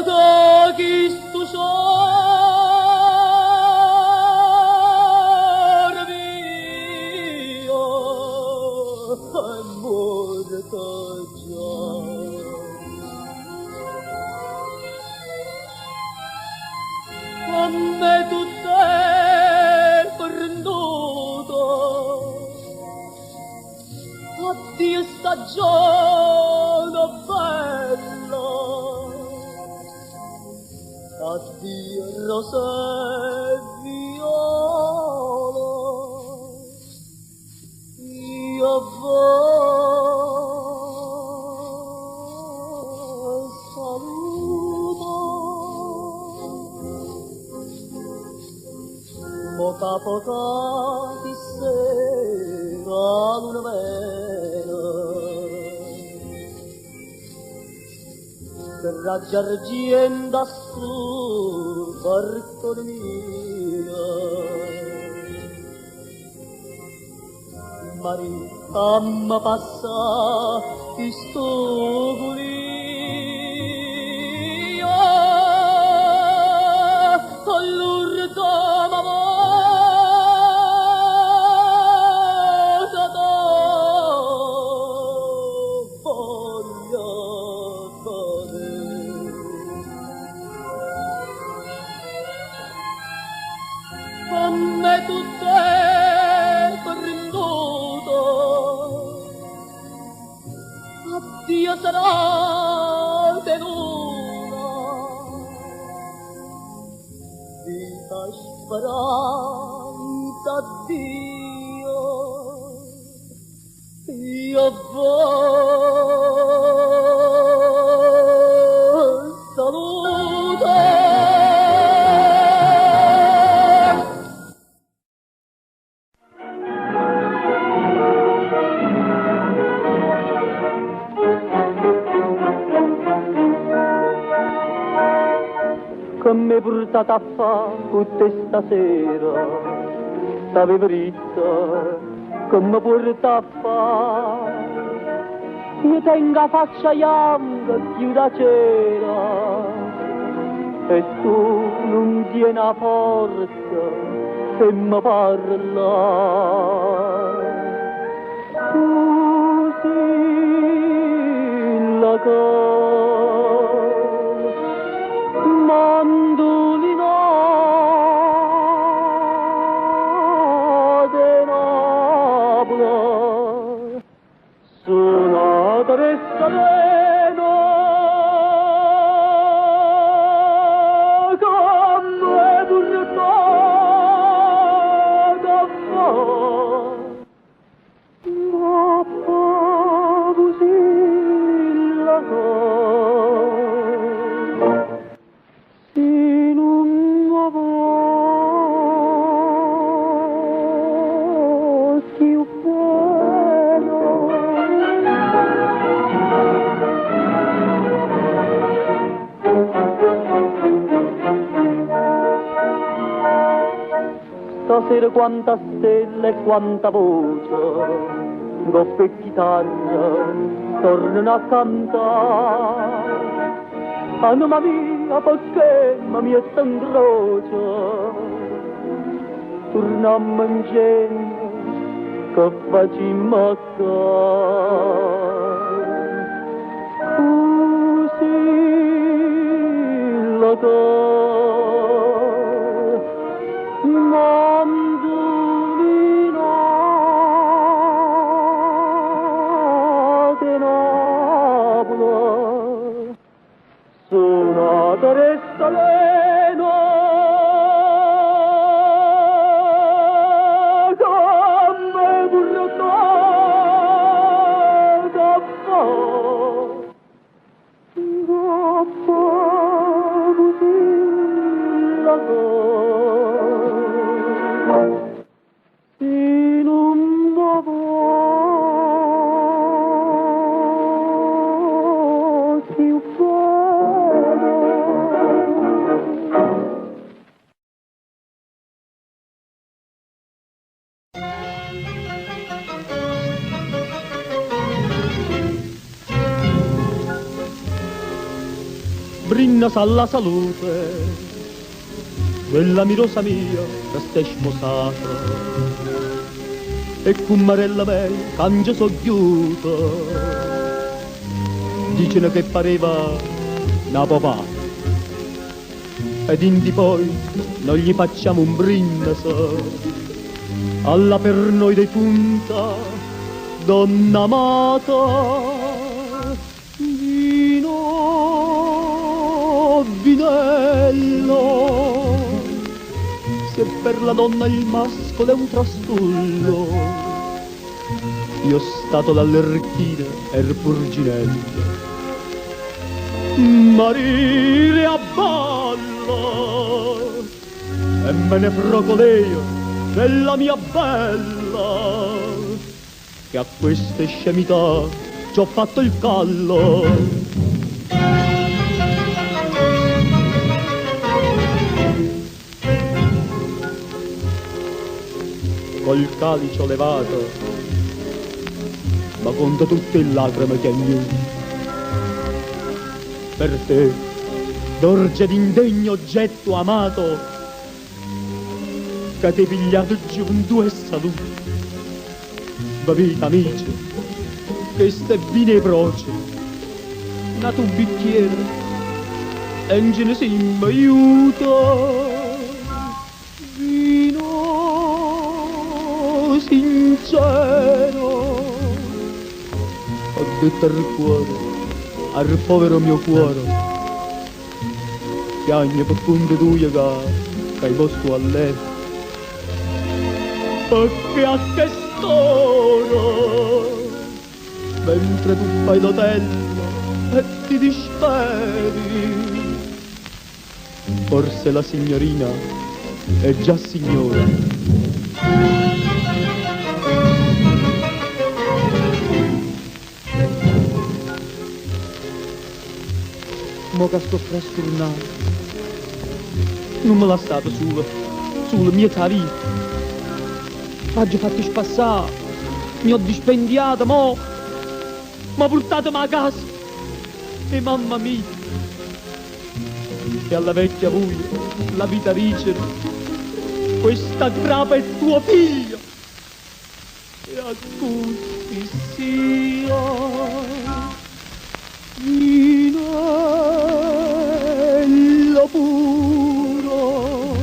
da chi stu me tu sei perduto, addio stagione bella, addio rosa e viola, io capotati sera ad una vera che raggia argenta su Bartolomina. Maria mi passa di sto culio all'urto mamma tu sei perduto, addio sarà tenuta, vita speranza Dio, io voglio salute. Che mi hai portato a fare tutta stasera, sta verità che mi porta a fare. Mi tengo la faccia bianca più da cera e tu non tieni la forza se mi parla. Tu sei la mandolina de Napoli, suonata Ressaleno, come portata a fare, ma così la stasera quanta stella e quanta voce, goffo e chitarra tornano a cantare. Anima mia perché ma mi t'ingrocia, tornammo insieme che facciamo a Suonata resta leno, come burrata gappa così la in un nuovo più Brinna alla salute, quella mirosa mia che stai sposata, e con Marella mia cangia soggiuta, dicono che pareva una papà, ed indi poi non gli facciamo un brindisi, alla per noi defunta, donna amata, vinello, se per la donna il mascolo è un trastullo, io stato dall'erchina e il purginello, marire a ballo, e me ne frocoleo della mia bella, che a queste scemità ci ho fatto il callo. Col calice ho levato, ma conto tutte le lacrime che agni. Per te, d'orge d'indegno oggetto amato, che ti pigliato gioventù e salute. Bevite, amici, che ste vine e broce, nato un bicchiere, e in ce ne si m'aiuta. Sincero, ho detto al cuore, al povero mio cuore, piagne per conto tuo che hai posto a lei, perché a che storo, mentre tu fai l'otello e ti disperi, forse la signorina è già signora. Mo che sto frastornato, non me la stato sulla mia vita. Oggi fatti spassare, mi ho dispendiato, mo m'ha portato a casa, e mamma mia, e alla vecchia voglia, la vita ricera, questa grapa è tua figlia, e a tutti sia. Vinello puro,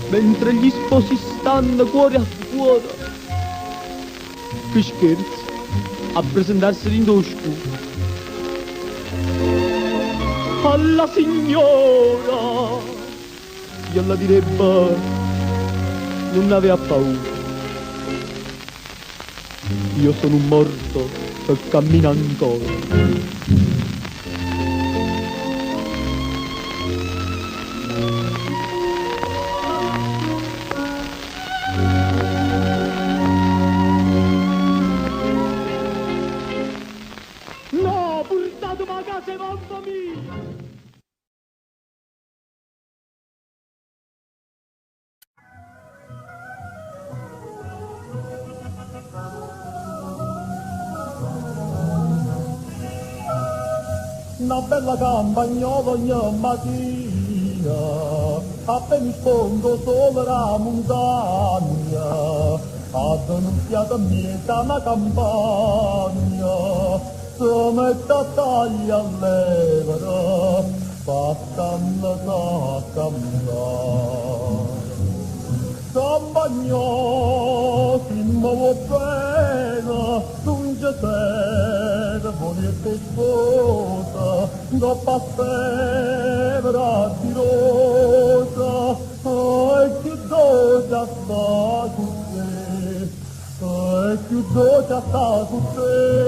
mentre gli sposi stanno cuore a cuore, che scherzi a presentarsi in dosco alla signora, io la direbbe non aveva paura, io sono un morto che cammina ancora. No, portatemi a casa, mamma mia! Una bella campagnola ogni mattina, appena sfondo sopra la montagna, ha denunziato a me una campagna, si mette a tagliare all'evera, passando a camminare. Campagnati, ma va bene, non c'è sera, volete sposa, dopo a febra di rosa, e che dosa sta con te, e che dosa sta con te.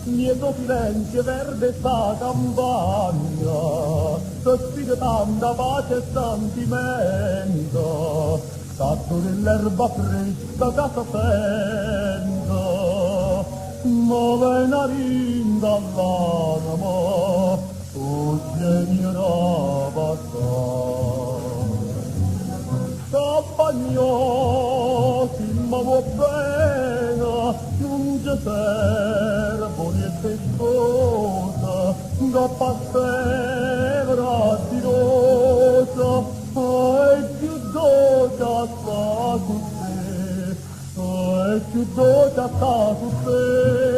Lieto silenzio verde sta campagna, sospira tanta pace e sentimento, tatto dell'erba fresca che sento, muove una rinda all'anima, oggi è mia passare. Campagnati, ma va bene, non c'è servo niente sposa, dopo a febra di rosa, e più dosa sta con te, e più dosa sta con te.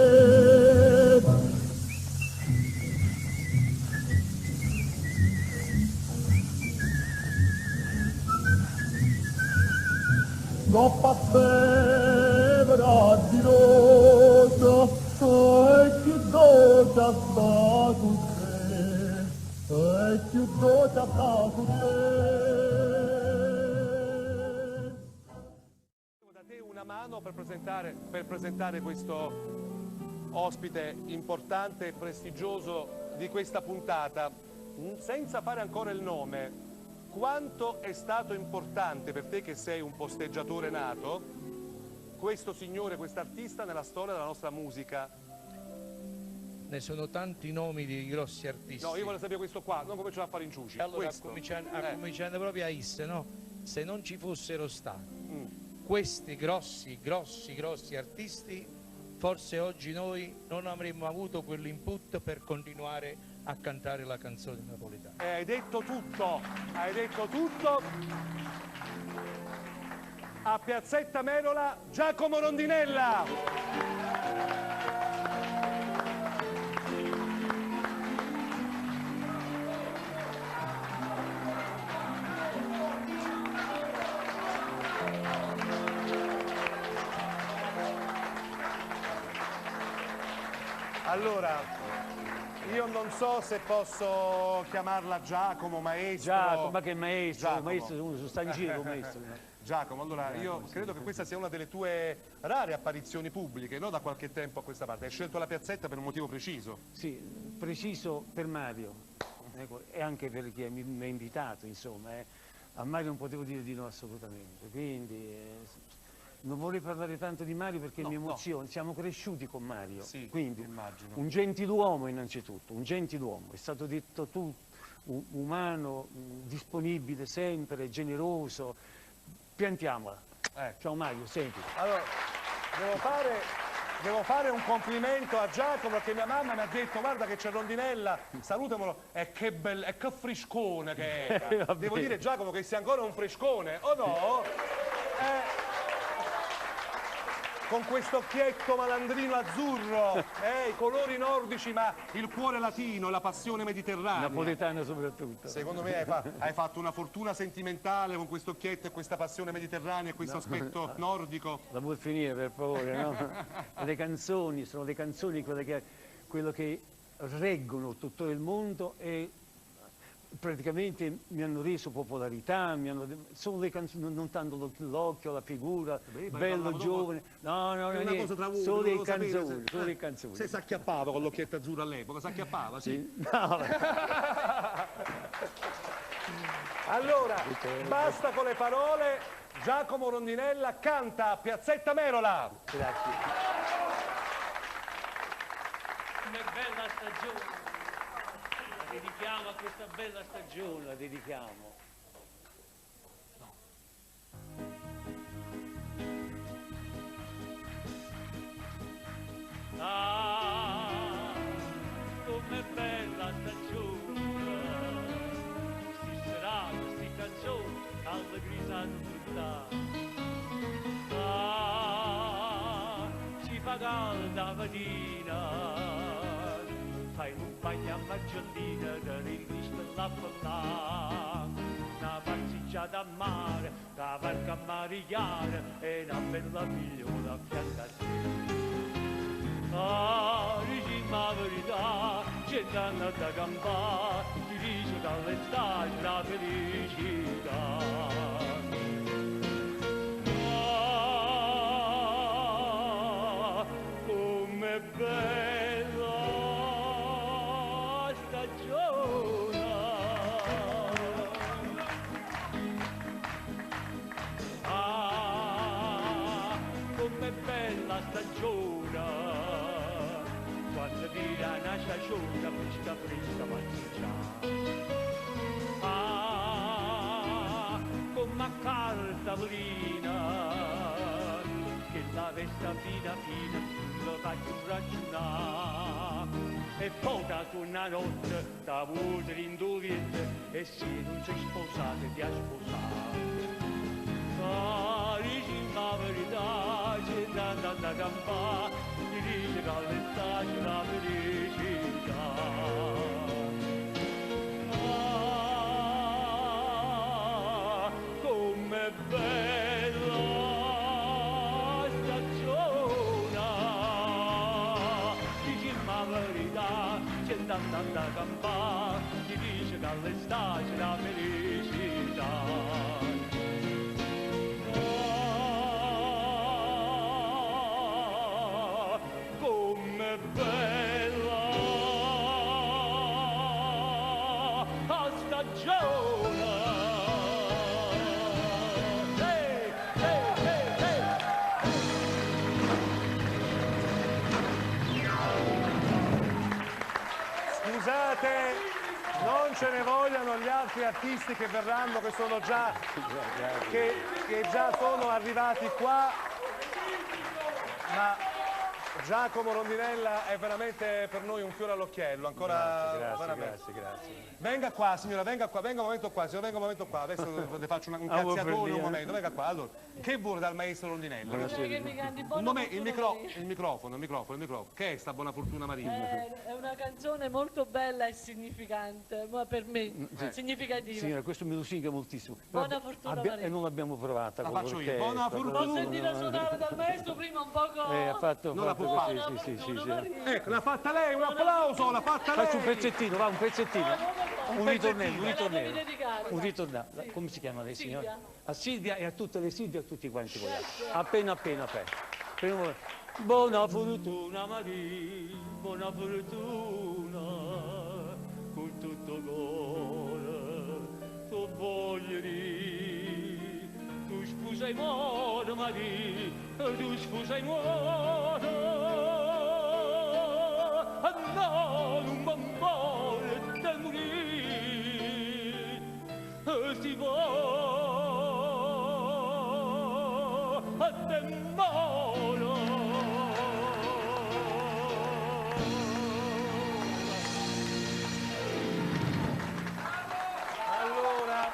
Dopo a febra di rosa, e più dosa sta con te, e più dosa sta con te. Da te una mano per presentare questo ospite importante e prestigioso di questa puntata, senza fare ancora il nome. Quanto è stato importante per te, che sei un posteggiatore nato, questo signore, quest'artista nella storia della nostra musica? Ne sono tanti nomi di grossi artisti. No, io voglio sapere questo qua, non cominciamo a fare inciuci. Allora, Questo. cominciando proprio a Isse, no? Se non ci fossero stati questi grossi artisti, forse oggi noi non avremmo avuto quell'input per continuare a cantare la canzone napoletana. Hai detto tutto, hai detto tutto. A Piazzetta Merola, Giacomo Rondinella. Allora, io non so se posso chiamarla Giacomo, maestro. Giacomo, ma che maestro? Giacomo. Maestro, uno sta in giro, maestro. Giacomo, allora io credo che questa sia una delle tue rare apparizioni pubbliche, no? Da qualche tempo a questa parte. Hai scelto la Piazzetta per un motivo preciso. Sì, preciso per Mario, ecco, e anche per chi mi ha invitato, insomma. A Mario non potevo dire di no assolutamente, quindi non vorrei parlare tanto di Mario perché mi emoziona. Siamo cresciuti con Mario, Sì, quindi immagino. un gentiluomo innanzitutto, un gentiluomo, è stato detto tu, umano, disponibile sempre, generoso. Piantiamola. Ciao Mario, senti. Allora, devo fare un complimento a Giacomo, perché mia mamma mi ha detto: guarda che c'è Rondinella, salutamelo, e che bello, e che frescone che era. Devo dire, Giacomo, che sei ancora un frescone, o no? Con questo occhietto malandrino azzurro, i colori nordici, ma il cuore latino, la passione mediterranea. Napoletano soprattutto. Secondo me hai fatto una fortuna sentimentale con questo occhietto e questa passione mediterranea e questo aspetto nordico. La vuoi finire, per favore, no? Le canzoni, sono le canzoni quello che reggono tutto il mondo e praticamente mi hanno reso popolarità, sono le canzoni, non tanto l'occhio, la figura, bello, giovane, no, sono le canzoni, sono le canzoni. Se s'acchiappava con l'occhietto azzurro all'epoca, s'acchiappava, sì? No. Allora, basta con le parole, Giacomo Rondinella canta a Piazzetta Merola. Grazie. Una bella stagione. La dedichiamo a questa bella stagione, La dedichiamo. Ah, com'è bella stagione, si sarà questi canzoni, alla grisa danno frutta. Ah, si fa calda mattina, fai un bagno a Margiolina, da rincrista l'acqua là, una passeggiata a mare, la barca a marigliare e una bella figliola a fianco a te. Ah, dici la verità, c'è danno da campare, ti dice dall'estate la felicità. Ah, com'è bella stagione. Ah, com'è bella stagione. Quando tira una stagione, questa fresca passeggiata. Ah, come a carta velina, che la vesta fina fina, lo faccio ragionare. E poi da una notte, da voce rinduviente, e se non sei sposate, ti ha sposato. Ah, dici la verità, c'è da campare, ti dice che all'estate la felicità. Ah, com'è bella stagione, dici la verità, c'è da campare, ti dice che all'estate la felicità. Scusate, non ce ne vogliano gli altri artisti che verranno, che sono già, che già sono arrivati qua, ma Giacomo Rondinella è veramente per noi un fiore all'occhiello, ancora Grazie. Venga qua signora, venga un momento qua, signora, venga un momento qua, adesso le faccio un cazziatone un momento, venga qua. Allora, che vuole dal maestro Rondinella? Il microfono, che è sta Buona Fortuna Marina? È una canzone molto bella e significante, ma per me significativa. Signora, questo mi lusinga moltissimo. Buona Fortuna Marina. E non l'abbiamo provata. La faccio io, Buona Fortuna. L'ho sentita suonare dal maestro prima un poco. Ha fatto non la può fare. Sì. Ecco, l'ha fatta lei, un applauso, l'ha fatta lei. Faccio un pezzettino, va, un pezzettino. Un ritornello. Sì. Come si chiama lei, signora? Silvia. A Silvia e a tutte le Silvie e a tutti quanti voi. Appena aperto. Buona fortuna Maria, buona fortuna, con tutto cuore, tu voglio dire, tu sposa i muore Maria, tu sposa i muore, no, non mi vuole del morire, si va a demoro. Allora,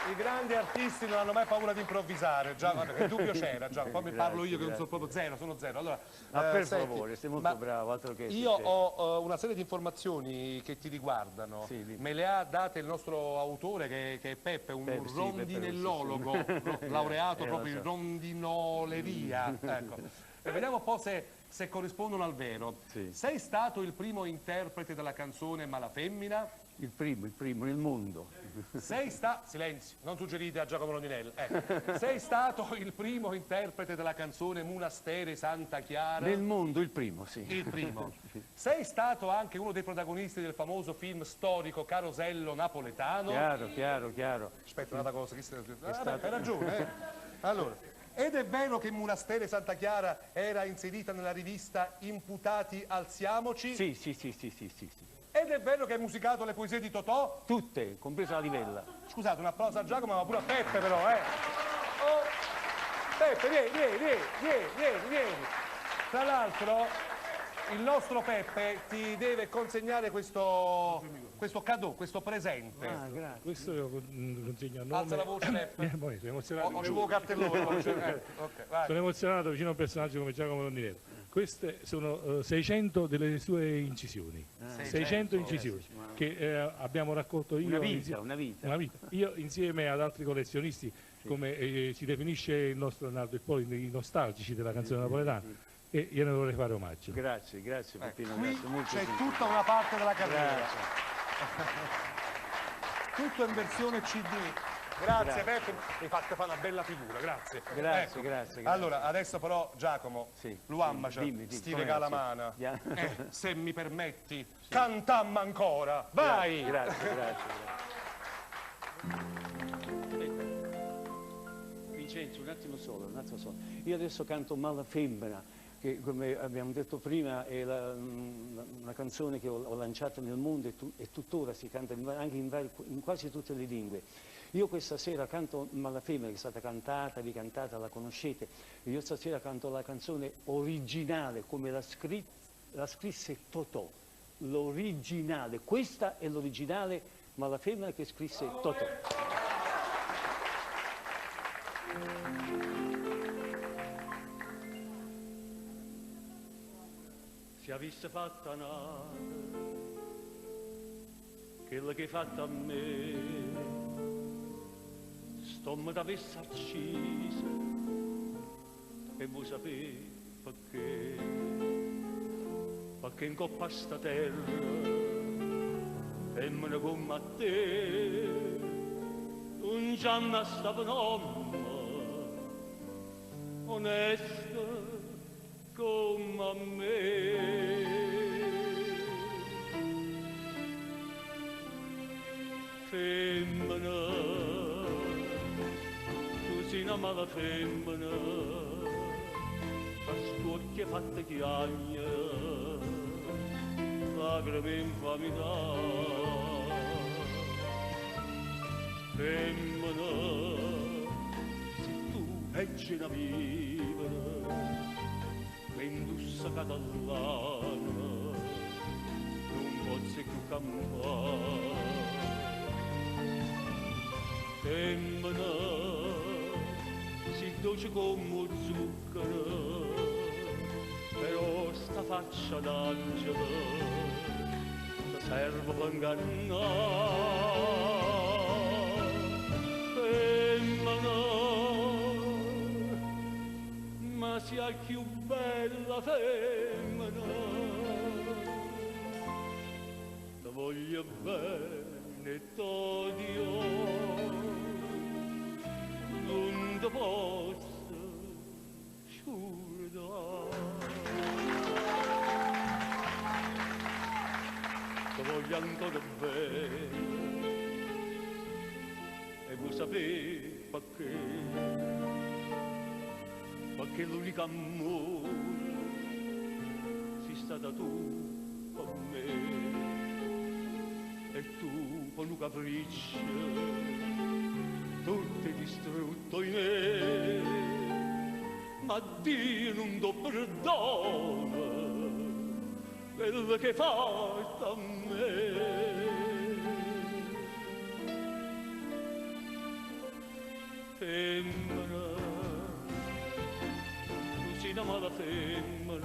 i grandi artisti non hanno mai paura di improvvisare, già, perché il dubbio c'era, già, poi mi parlo io che non sono proprio sono zero. Allora, per favore, sei molto bravo, altro che io ho una serie di informazioni che ti riguardano, me le ha date il nostro autore che è Peppe, un rondinellologo, laureato proprio in rondinoleria, ecco. E vediamo un po' se corrispondono al vero. Sei stato il primo interprete della canzone Ma la femmina? Il primo nel mondo. Silenzio, non suggerite a Giacomo Rondinella. Sei stato il primo interprete della canzone Monastere Santa Chiara? Nel mondo il primo, sì. Il primo. Sei stato anche uno dei protagonisti del famoso film storico Carosello Napoletano? Chiaro. Aspetta, un'altra cosa. Hai ragione, Allora, ed è vero che Monastere Santa Chiara era inserita nella rivista Imputati Alziamoci? Sì. Ed è vero che hai musicato le poesie di Totò? Tutte, compresa la livella. Scusate, un applauso a Giacomo, ma pure a Peppe però, Oh, Peppe, vieni. Tra l'altro, il nostro Peppe ti deve consegnare questo cadeau, questo presente. Ah, grazie. Questo lo consegno a nome. Alza la voce, Peppe. Sono emozionato. O ci vuole cartellone? Okay, vai. Sono emozionato vicino a un personaggio come Giacomo Rondinello. Queste sono 600 delle sue incisioni. 600 incisioni che abbiamo raccolto io. Una vita. Io insieme ad altri collezionisti, come si definisce il nostro Arnaldo Ippolito, i nostalgici della canzone napoletana, e io ne vorrei fare omaggio. Grazie Peppino. Qui grazie, molto c'è gentile. tutta una parte della carriera. Grazie. Tutto in versione CD. Grazie Peppe, mi hai fatto fare una bella figura, grazie. Grazie. Allora, adesso però Giacomo, Luammacia, sti regala mana. Se mi permetti, cantamma ancora, vai! Grazie. Vincenzo, un attimo solo. Io adesso canto Mala Femmina, che come abbiamo detto prima è una canzone che ho lanciato nel mondo e tuttora si canta anche in quasi tutte le lingue. Io questa sera canto Mala Femmina, che è stata cantata, ricantata, la conoscete. Io stasera canto la canzone originale, come la scrisse Totò. L'originale, questa è l'originale Mala Femmina che scrisse Totò. Se avesse fatta nata quello che hai fatto a me, stomma t'avesse accisa e vuoi sapere perché in coppa a sta terra femmina come a te non c'è una sta nonna onesta come a me. Femmina, tu sei una mala femmina, a stuocchie fatte chiagna, lacrime infamità. Femmina, se tu leggi una vivere, l'indussa catalana, non pozzi più campare. Femmina, si dolce come zucchero, però sta faccia d'angelo, ti serve per ingannare. Femmina, ma sia più bella femmina, ti voglio bene e t'odio, non ti posso scordare. Ti voglio ancora bene e vuoi sapere perché l'unica amore sei stata tu per me e tu con un capriccio tutto è distrutto in me, ma Dio non do perdono quello che hai fatto a me. Femmina, tu sei una mala femmina,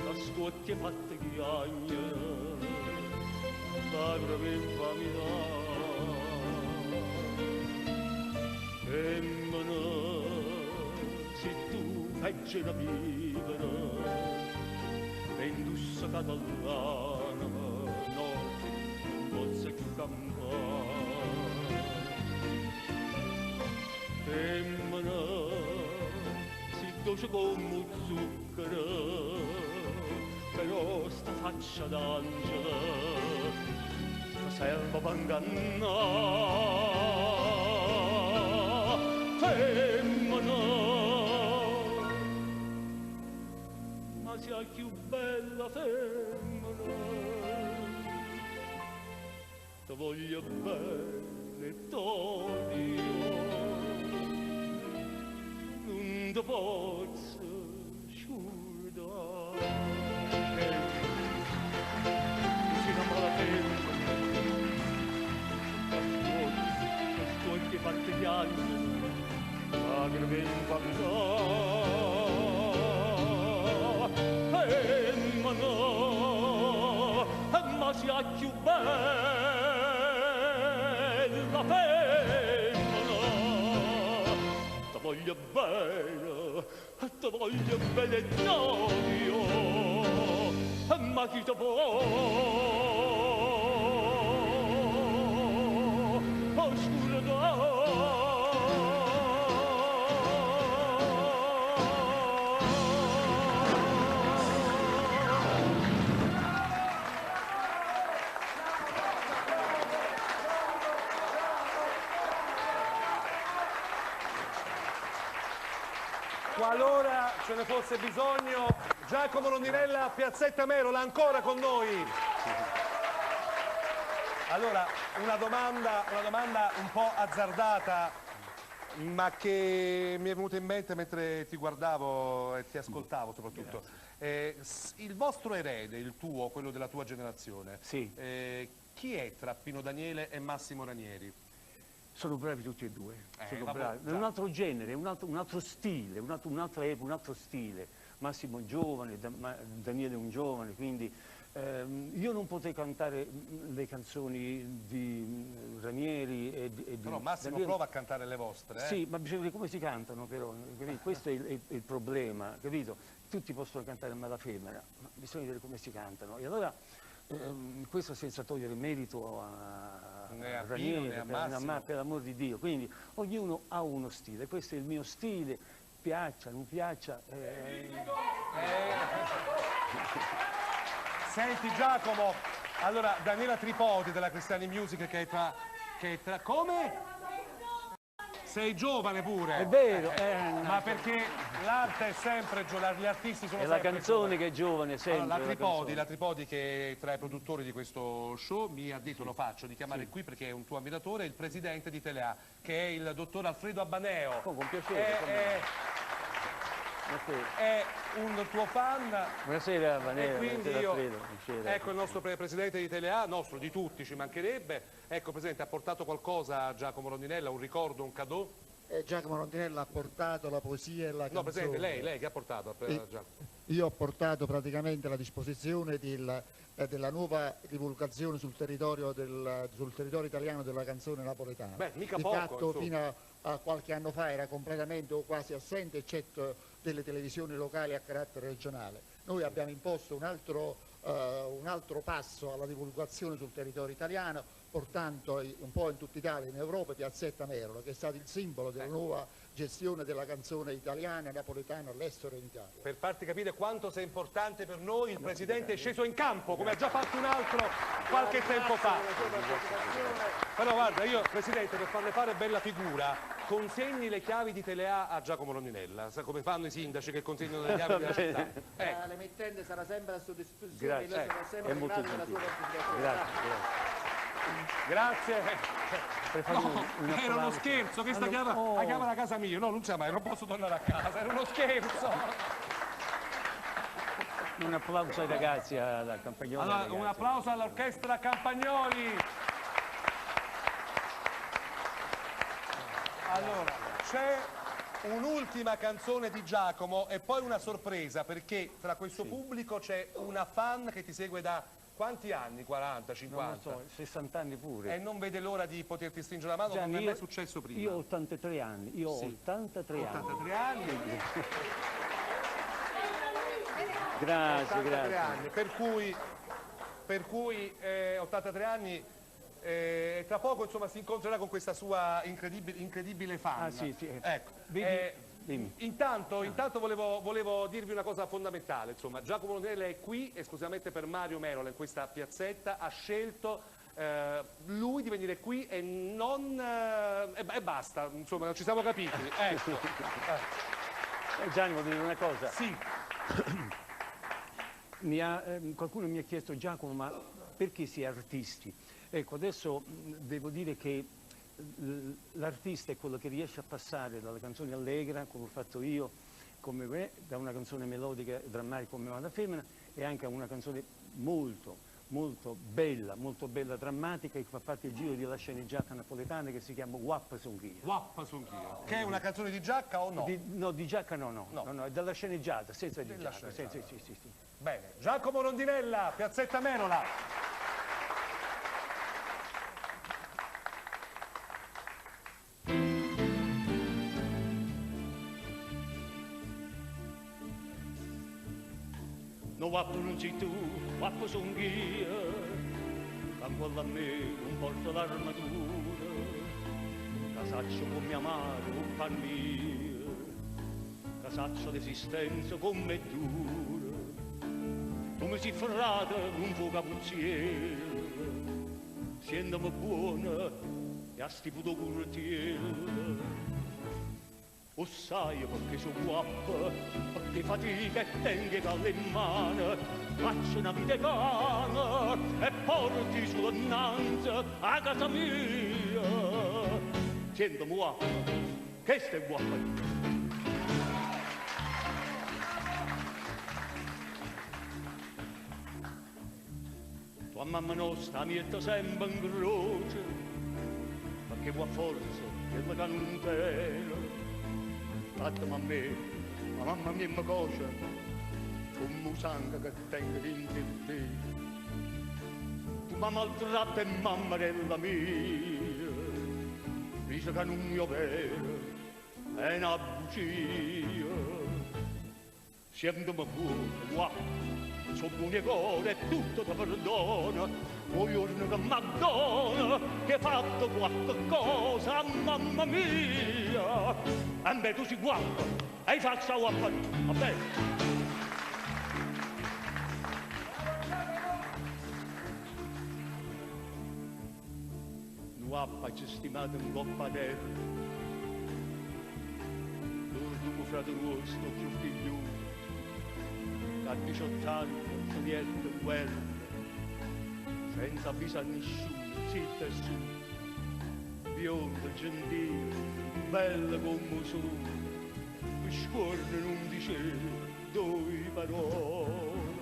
la scuotti è fatta chiagna, lacrime infamità. Femmina, se tu leggi la vivere, e indussa catalana, no, non posso più campare. Femmina, si dolce come zucchero, però sta faccia d'angelo, sta serva per ingannare. Femmina, ma sia più bella femmina, ti voglio bene e t'odio, non ti posso scordare. ma sia più bella femmina, ti voglio bene Dio, ma chi ti può oscurare? Qualora ce ne fosse bisogno, Giacomo Rondinella, Piazzetta Merola, ancora con noi. Allora, una domanda un po' azzardata, ma che mi è venuta in mente mentre ti guardavo e ti ascoltavo soprattutto. Il vostro erede, il tuo, quello della tua generazione, sì. Chi è tra Pino Daniele e Massimo Ranieri? Sono bravi tutti e due, sono vabbè, bravi. È un altro genere, un altro stile, un'altra epoca, un altro stile. Massimo è giovane, Daniele è un giovane, quindi io non potrei cantare le canzoni di Ranieri e di Però Massimo Daniele. prova a cantare le vostre. Sì, ma bisogna vedere come si cantano però, questo è il problema, capito? Tutti possono cantare Malafemera, ma bisogna vedere come si cantano. E allora questo senza togliere merito a Ranieri, per l'amor di Dio. Quindi ognuno ha uno stile, questo è il mio stile, piaccia, non piaccia. Senti Giacomo, allora Daniela Tripodi della Cristiani Music che è tra come? Sei giovane pure. È vero. Ma perché l'arte è sempre giovane, gli artisti sono è sempre la canzone giovani. che è giovane, sempre. Allora, la Tripodi che è tra i produttori di questo show mi ha detto, lo faccio, di chiamare qui perché è un tuo ammiratore, il presidente di Telea, che è il dottor Alfredo Abbaneo. Con piacere. È un tuo fan. Buonasera Abbaneo. E quindi buonasera, io, Alfredo. Buonasera. ecco il nostro presidente di Telea, nostro, di tutti, ci mancherebbe. Ecco, Presidente, ha portato qualcosa a Giacomo Rondinella, un ricordo, un cadeau? Giacomo Rondinella ha portato la poesia e la canzone. No, Presidente, lei che ha portato? Io ho portato praticamente la disposizione della nuova divulgazione sul territorio italiano della canzone napoletana. Beh, mica di poco, fatto insomma. fino a qualche anno fa era completamente o quasi assente, eccetto delle televisioni locali a carattere regionale. Noi abbiamo imposto un altro passo alla divulgazione sul territorio italiano, portando un po' in tutta Italia, in Europa, Piazzetta Merola, che è stato il simbolo della nuova gestione della canzone italiana e napoletana all'estero e in Italia. Per farti capire quanto sia importante per noi, il Presidente è sceso in campo, come ha già fatto un altro qualche tempo fa. Però guarda, io, Presidente, per farle fare bella figura, consegni le chiavi di Telea a Giacomo Rondinella, sa come fanno i sindaci che consegnano le chiavi della città. L'emittente sarà sempre a sua disposizione, Grazie. noi sarà sempre È molto grati della sua gentile. partecipazione. Grazie. No, era uno scherzo, questa chiama la casa mia, no, non c'è mai, non posso tornare a casa, era uno scherzo. Un applauso ai ragazzi, alla Campagnoli. Allora, un applauso all'orchestra Campagnoli. Allora, c'è un'ultima canzone di Giacomo e poi una sorpresa, perché tra questo pubblico c'è una fan che ti segue da quanti anni? 40, 50? Non lo so, 60 anni pure. E non vede l'ora di poterti stringere la mano, Gianni, come mi è successo prima. Io ho 83 anni, io ho 83 anni. 83 anni. Grazie, 83 grazie. anni, per cui 83 anni, tra poco insomma si incontrerà con questa sua incredibile fan. Ah sì, sì. Ecco. Dimmi. Intanto volevo dirvi una cosa fondamentale, insomma, Giacomo Rondinella è qui esclusivamente per Mario Merola in questa piazzetta, ha scelto lui di venire qui e non e basta, insomma, ci siamo capiti. Ecco. Gianni, vuol dire una cosa? Sì. Qualcuno mi ha chiesto, Giacomo, ma perché si è artisti? Ecco, adesso devo dire che l'artista è quello che riesce a passare dalla canzone allegra, come ho fatto io, come me, da una canzone melodica e drammatica come Malafemera, e anche a una canzone molto, molto bella, drammatica, che fa parte del giro di La sceneggiata napoletana, che si chiama Guappa Songhia. Guappa Songhia, che è una canzone di Giacca o no? No, di Giacca no, è della sceneggiata, senza di Della Giacca. sceneggiata. Sì. Bene, Giacomo Rondinella, Piazzetta Menola. No guappo non sei tu, guappo son io, campo a me non porto l'armatura, casaccio con mia madre, un pan mio, casaccio l'esistenza con me dura, tu mi sei ferrata un tuo capuzziere, siendomi buona e a stiputo curtiere. O sai perché sono guappa, perché fatica e tengo dalle mani, faccio una vita cana e porti sull'annanzi a casa mia. Sento guappa, che stai guappa? Tua mamma nostra mi è sempre in croce, perché qua forza che la canutela. Fatemi a me, la mamma mia mi coce, come un sangue che tengo dentro te. Tu mi maltratto e mammarella mia, dice che non mio vero, è una bugia. Sentimi buono, guappo, sono buone cose e tutto ti perdono. Un giorno che m'addona, che hai fatto qualche cosa, mamma mia. E me tu sei guappo, hai fatto la guappa, va bene? Guappa ci stimate un coppa terra, l'ultimo fratello sto più figlio, che a 18 anni non niente quello, senza avviso a nessuno, zitto e su, biondo, gentile, bella come sono, mi scorda non diceva due parole.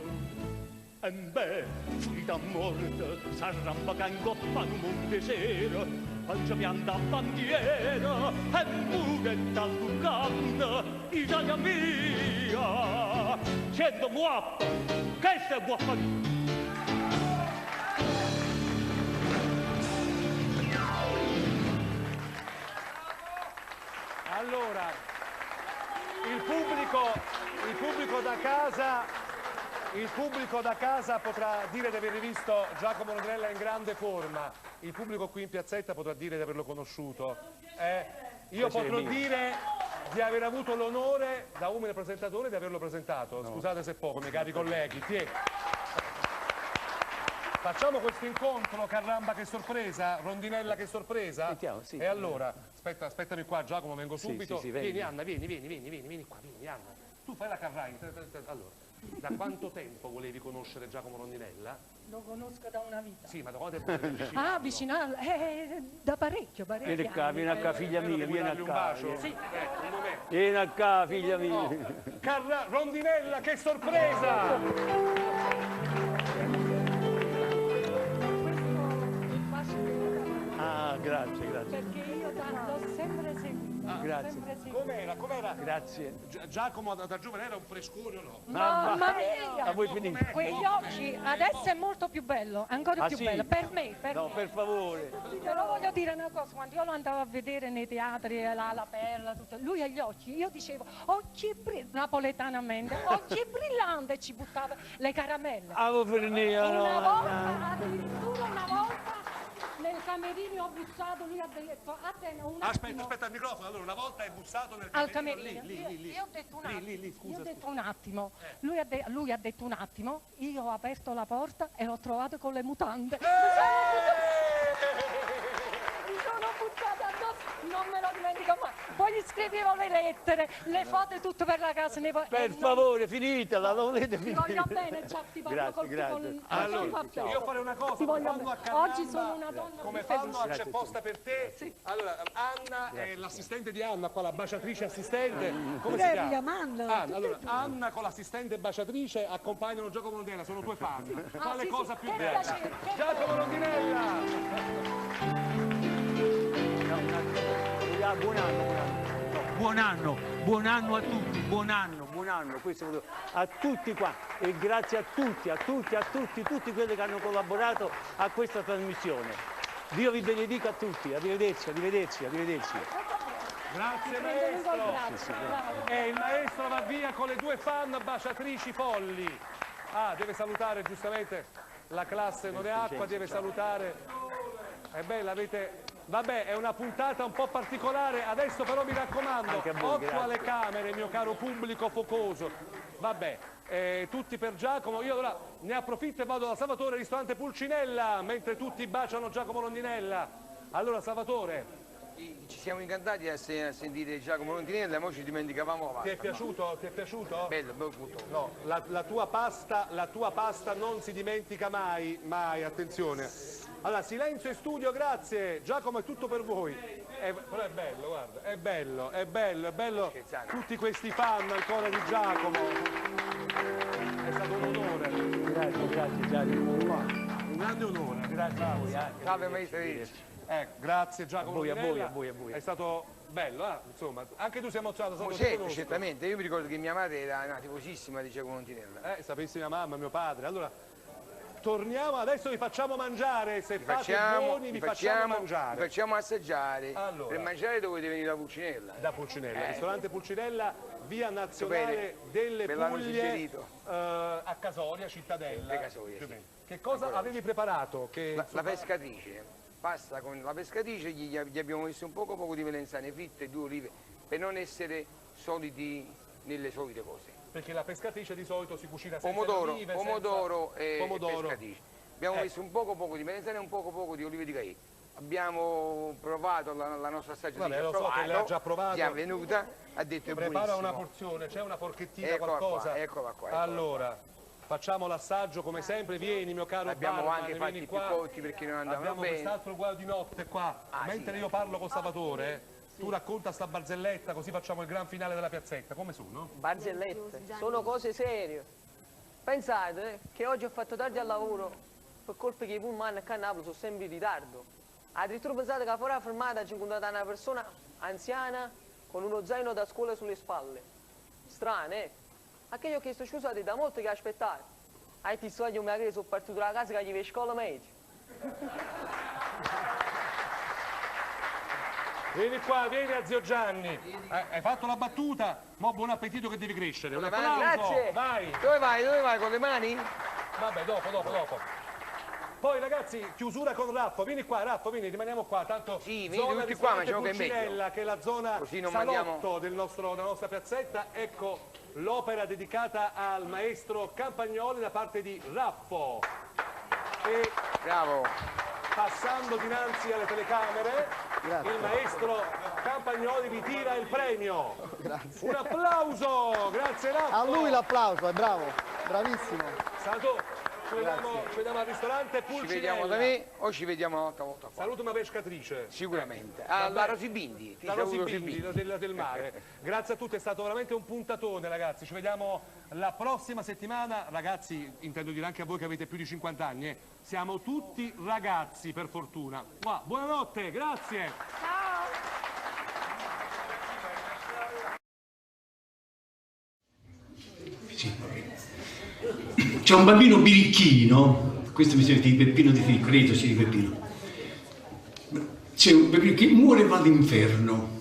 E beh, finita morte, s'arrambaca in coppa in un monte sera, faccia pianta bandiera, e pure dall'Uganda, Italia mia, sento guappa, che stai guappa mia? Allora, il pubblico da casa potrà dire di aver rivisto Giacomo Rondinella in grande forma, il pubblico qui in piazzetta potrà dire di averlo conosciuto. Io potrò dire di aver avuto l'onore, da umile presentatore, di averlo presentato. No. Scusate se poco, miei cari colleghi. Facciamo questo incontro, Carramba che sorpresa, Rondinella che sorpresa. Sentiamo, sì. E allora, aspettami qua Giacomo, vengo subito. Sì, vieni Anna, vieni qua, vieni Anna. Tu fai la Carrai. Allora, da quanto tempo volevi conoscere Giacomo Rondinella? Lo conosco da una vita. Sì, ma da quanto tempo volevi vicino? Ah, vicino, da parecchio. Vieni qua, figlia mia, vieni a qua. Sì. Un momento. Vieni a qua, figlia mia. Oh. Rondinella, che sorpresa! Grazie. Perché io l'ho sempre seguito. Grazie. Com'era? Grazie. Giacomo da giovane era un frescone o no? Mamma mia! Voi finite. Quegli occhi adesso è molto più bello, ancora più sì? bello. Per me. No, per favore. Però voglio dire una cosa, quando io lo andavo a vedere nei teatri, la Perla, tutto, lui agli occhi, io dicevo, occhi brillanti, napoletanamente, occhi brillanti, e ci buttava le caramelle. Addirittura una volta, nel camerino ho bussato, lui ha detto, a te un attimo. Aspetta il microfono, allora una volta hai bussato nel camerino. Lì. Io ho detto un attimo. Scusa. Io ho detto un attimo. Lui ha detto un attimo, io ho aperto la porta e l'ho trovato con le mutande. Mi sono buttata addosso. Non me lo dimentico mai. Poi gli scrivevo le lettere, le foto e tutto per la casa. Per favore, finitela, la volete Ti finire? voglio bene, già ti parlo Grazie. Allora, io farei una cosa, Ti voglio fanno a bene. Oggi sono Cannamba, una donna come felice. fanno a C'è apposta per te. Allora, Anna è l'assistente di Anna, qua la baciatrice assistente. Come si chiama? Anna. Allora, Anna con l'assistente baciatrice accompagnano Giacomo Rondinella, sono tue fan. Quale cosa più bella? Giacomo Rondinella! Buon anno a tutti, buon anno, questo a tutti qua e grazie a tutti quelli che hanno collaborato a questa trasmissione. Dio vi benedica a tutti, arrivederci. Grazie maestro! E il maestro va via con le due fan baciatrici folli. Ah, deve salutare giustamente la classe Non è Acqua, deve salutare. È bella, avete... Vabbè, è una puntata un po' particolare, adesso però mi raccomando, occhio alle camere, mio caro pubblico focoso. Vabbè, tutti per Giacomo, io allora ne approfitto e vado da Salvatore, ristorante Pulcinella, mentre tutti baciano Giacomo Rondinella. Allora Salvatore. Ci siamo incantati a sentire Giacomo Rondinella, ma ci dimenticavamo la pasta. Ti è piaciuto? Ti è piaciuto? Bello, tutto. No, la tua pasta non si dimentica mai, attenzione. Allora, silenzio in studio, grazie. Giacomo, è tutto per voi. Però è bello, guarda, è bello. Tutti questi fan ancora di Giacomo. È stato un onore. Grazie Giacomo. Un grande onore. Grazie a voi. Salve maestro. Grazie Giacomo. A voi. È stato bello, insomma. Anche tu sei emozionato. Certamente, io mi ricordo che mia madre era una tifosissima di Giacomo Rondinella. Sapessi mia mamma, mio padre. Allora, torniamo, adesso vi facciamo mangiare, se fate buoni vi facciamo mangiare. Vi facciamo assaggiare. Allora, per mangiare dovete venire da Pulcinella. Da Pulcinella, ristorante Pulcinella, via nazionale delle Puglie, a Casoria, Cittadella. Casoria, sì. Che cosa avevi preparato? La pescatrice. Pasta con la pescatrice, gli abbiamo messo un poco di melenzane fritte e 2 olive, per non essere soliti nelle solite cose. Perché la pescatrice di solito si cucina senza pomodoro e pescatrice. Abbiamo messo un poco di melenzane e un poco di olive di Caie. Abbiamo provato la nostra assaggiatrice. Lo so che lei ha già provato. È venuta, ha detto è buonissimo. Prepara una porzione, c'è una forchettina, qualcosa? Eccola qua. Allora, facciamo l'assaggio come sempre, vieni mio caro Abbiamo barman, anche fatti più cotti perché non andavano abbiamo bene. quest'altro guardo di notte qua, mentre io parlo con Salvatore. Tu racconta sta barzelletta, così facciamo il gran finale della piazzetta. Come sono? Barzellette, sono cose serie. Pensate che oggi ho fatto tardi al lavoro per colpa che i pullman a Napoli sono sempre in ritardo. Addirittura pensate che fuori la fermata c'è incontrata una persona anziana con uno zaino da scuola sulle spalle. Strano, eh? A che gli ho chiesto scusate, da molto che aspettare. Hai ti so io mi ha che sono partito dalla casa che gli vedo scuola media. Vieni qua, vieni a zio Gianni. Hai fatto la battuta? Mo' buon appetito che devi crescere. Un applauso. Grazie. Vai. Dove vai? Con le mani? Vabbè, dopo. Poi ragazzi, chiusura con Raffo. Vieni qua, Raffo, vieni, rimaniamo qua. Tanto sì, zona tutti qua, ma Pulcinella, che è la zona salotto della nostra piazzetta. Ecco l'opera dedicata al maestro Campagnoli da parte di Raffo. E bravo. Passando dinanzi alle telecamere, il maestro Campagnoli ritira il premio. Grazie. Un applauso, grazie Raffo. A lui l'applauso, è bravo, bravissimo. Salto, ci vediamo al ristorante Pulcinella. Ci vediamo da me o ci vediamo un'altra volta qua? Saluto una pescatrice. Sicuramente. La Rosibindi. La Rosibindi del mare. Grazie a tutti, è stato veramente un puntatone ragazzi. Ci vediamo la prossima settimana. Ragazzi, intendo dire anche a voi che avete più di 50 anni. Siamo tutti ragazzi, per fortuna. Buonanotte, grazie. C'è un bambino birichino, questo mi sembra di Peppino Di Filippo, credo sia di Peppino. C'è un bambino che muore e va all'inferno.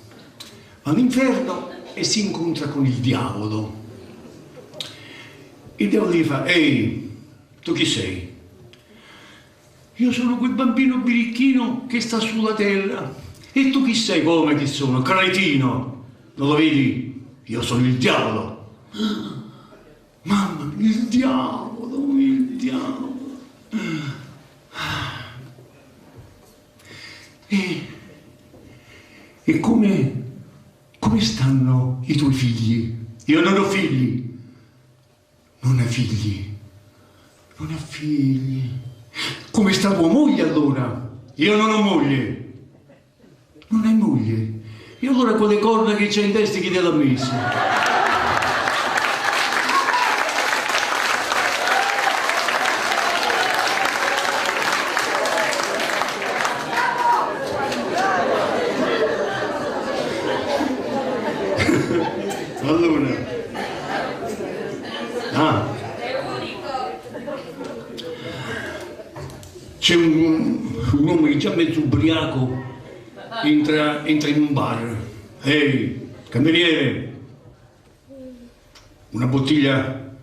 Va all'inferno e si incontra con il diavolo. Il diavolo gli fa: ehi, tu chi sei? Io sono quel bambino birichino che sta sulla terra. E tu chi sei? Come chi sono? Cretino! Non lo vedi? Io sono il diavolo. Mamma mia, il diavolo. E tuoi figli. Io non ho figli. Non hai figli. Non ha figli. Come sta tua moglie allora? Io non ho moglie. Non hai moglie? E allora quelle corna che c'è in testa chi te l'ha messa? Allora. C'è un uomo che già mezzo ubriaco entra in un bar. Ehi, cameriere, una bottiglia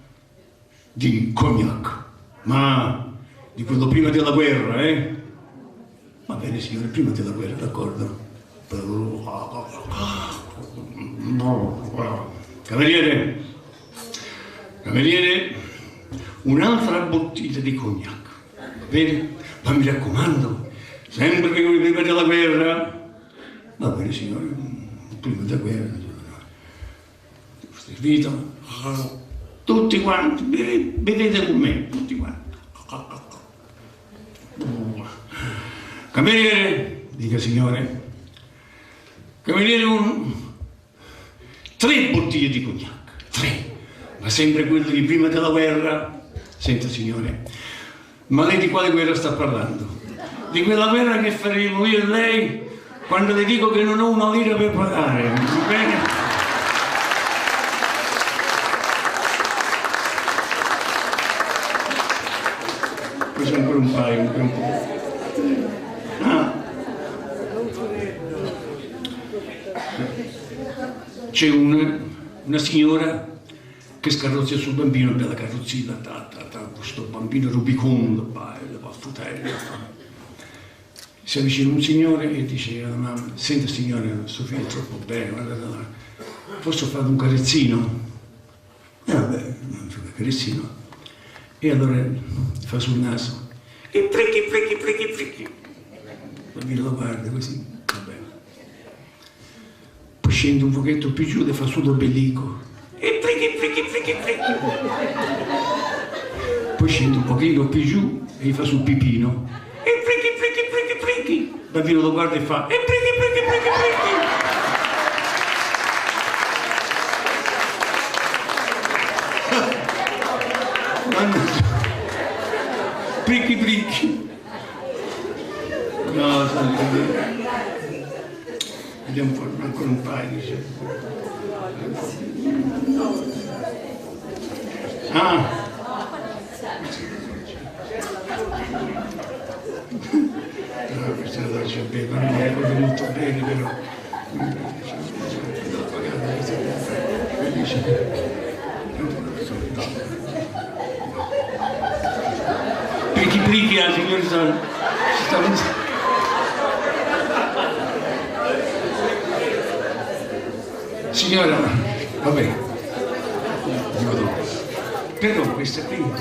di cognac, ma di quello prima della guerra, eh? Va bene signore, prima della guerra, d'accordo. Cameriere, un'altra bottiglia di cognac, va bene? Ma mi raccomando, sempre che prima della guerra. Va bene signore, prima della guerra, servito, tutti quanti, bevete con me, tutti quanti. Cameriere, dica signore, cameriere, 3 bottiglie di cognac, 3, ma sempre quelle di prima della guerra. Senta signore, ma lei di quale guerra sta parlando? Di quella guerra che faremo io e lei quando le dico che non ho una lira per pagare, va bene? Poi c'è ancora un paio, ancora un po'. C'è una signora che scarrozza sul bambino, bella carrozzina, questo bambino rubicondo, bello, baffutella. Si avvicina un signore e dice alla mamma: senta signore, suo figlio è troppo bene, guarda, posso fare un carezzino? E vabbè, non fa un carezzino. E allora fa sul naso e fricchi. Il bambino lo guarda così, vabbè. Poi scende un pochetto più giù e fa sul ombelico e fricchi. Poi scende un pochino più giù e gli fa sul pipino e fricchi. Il bambino lo guarda e fa e fricchi. Fricchi. No, vediamo ancora un paio, dice. Questa la faccio bene, ma non mi ricordo molto bene, però. Fricchi, signore, signora, vabbè, dico dopo. Però questa qui, no,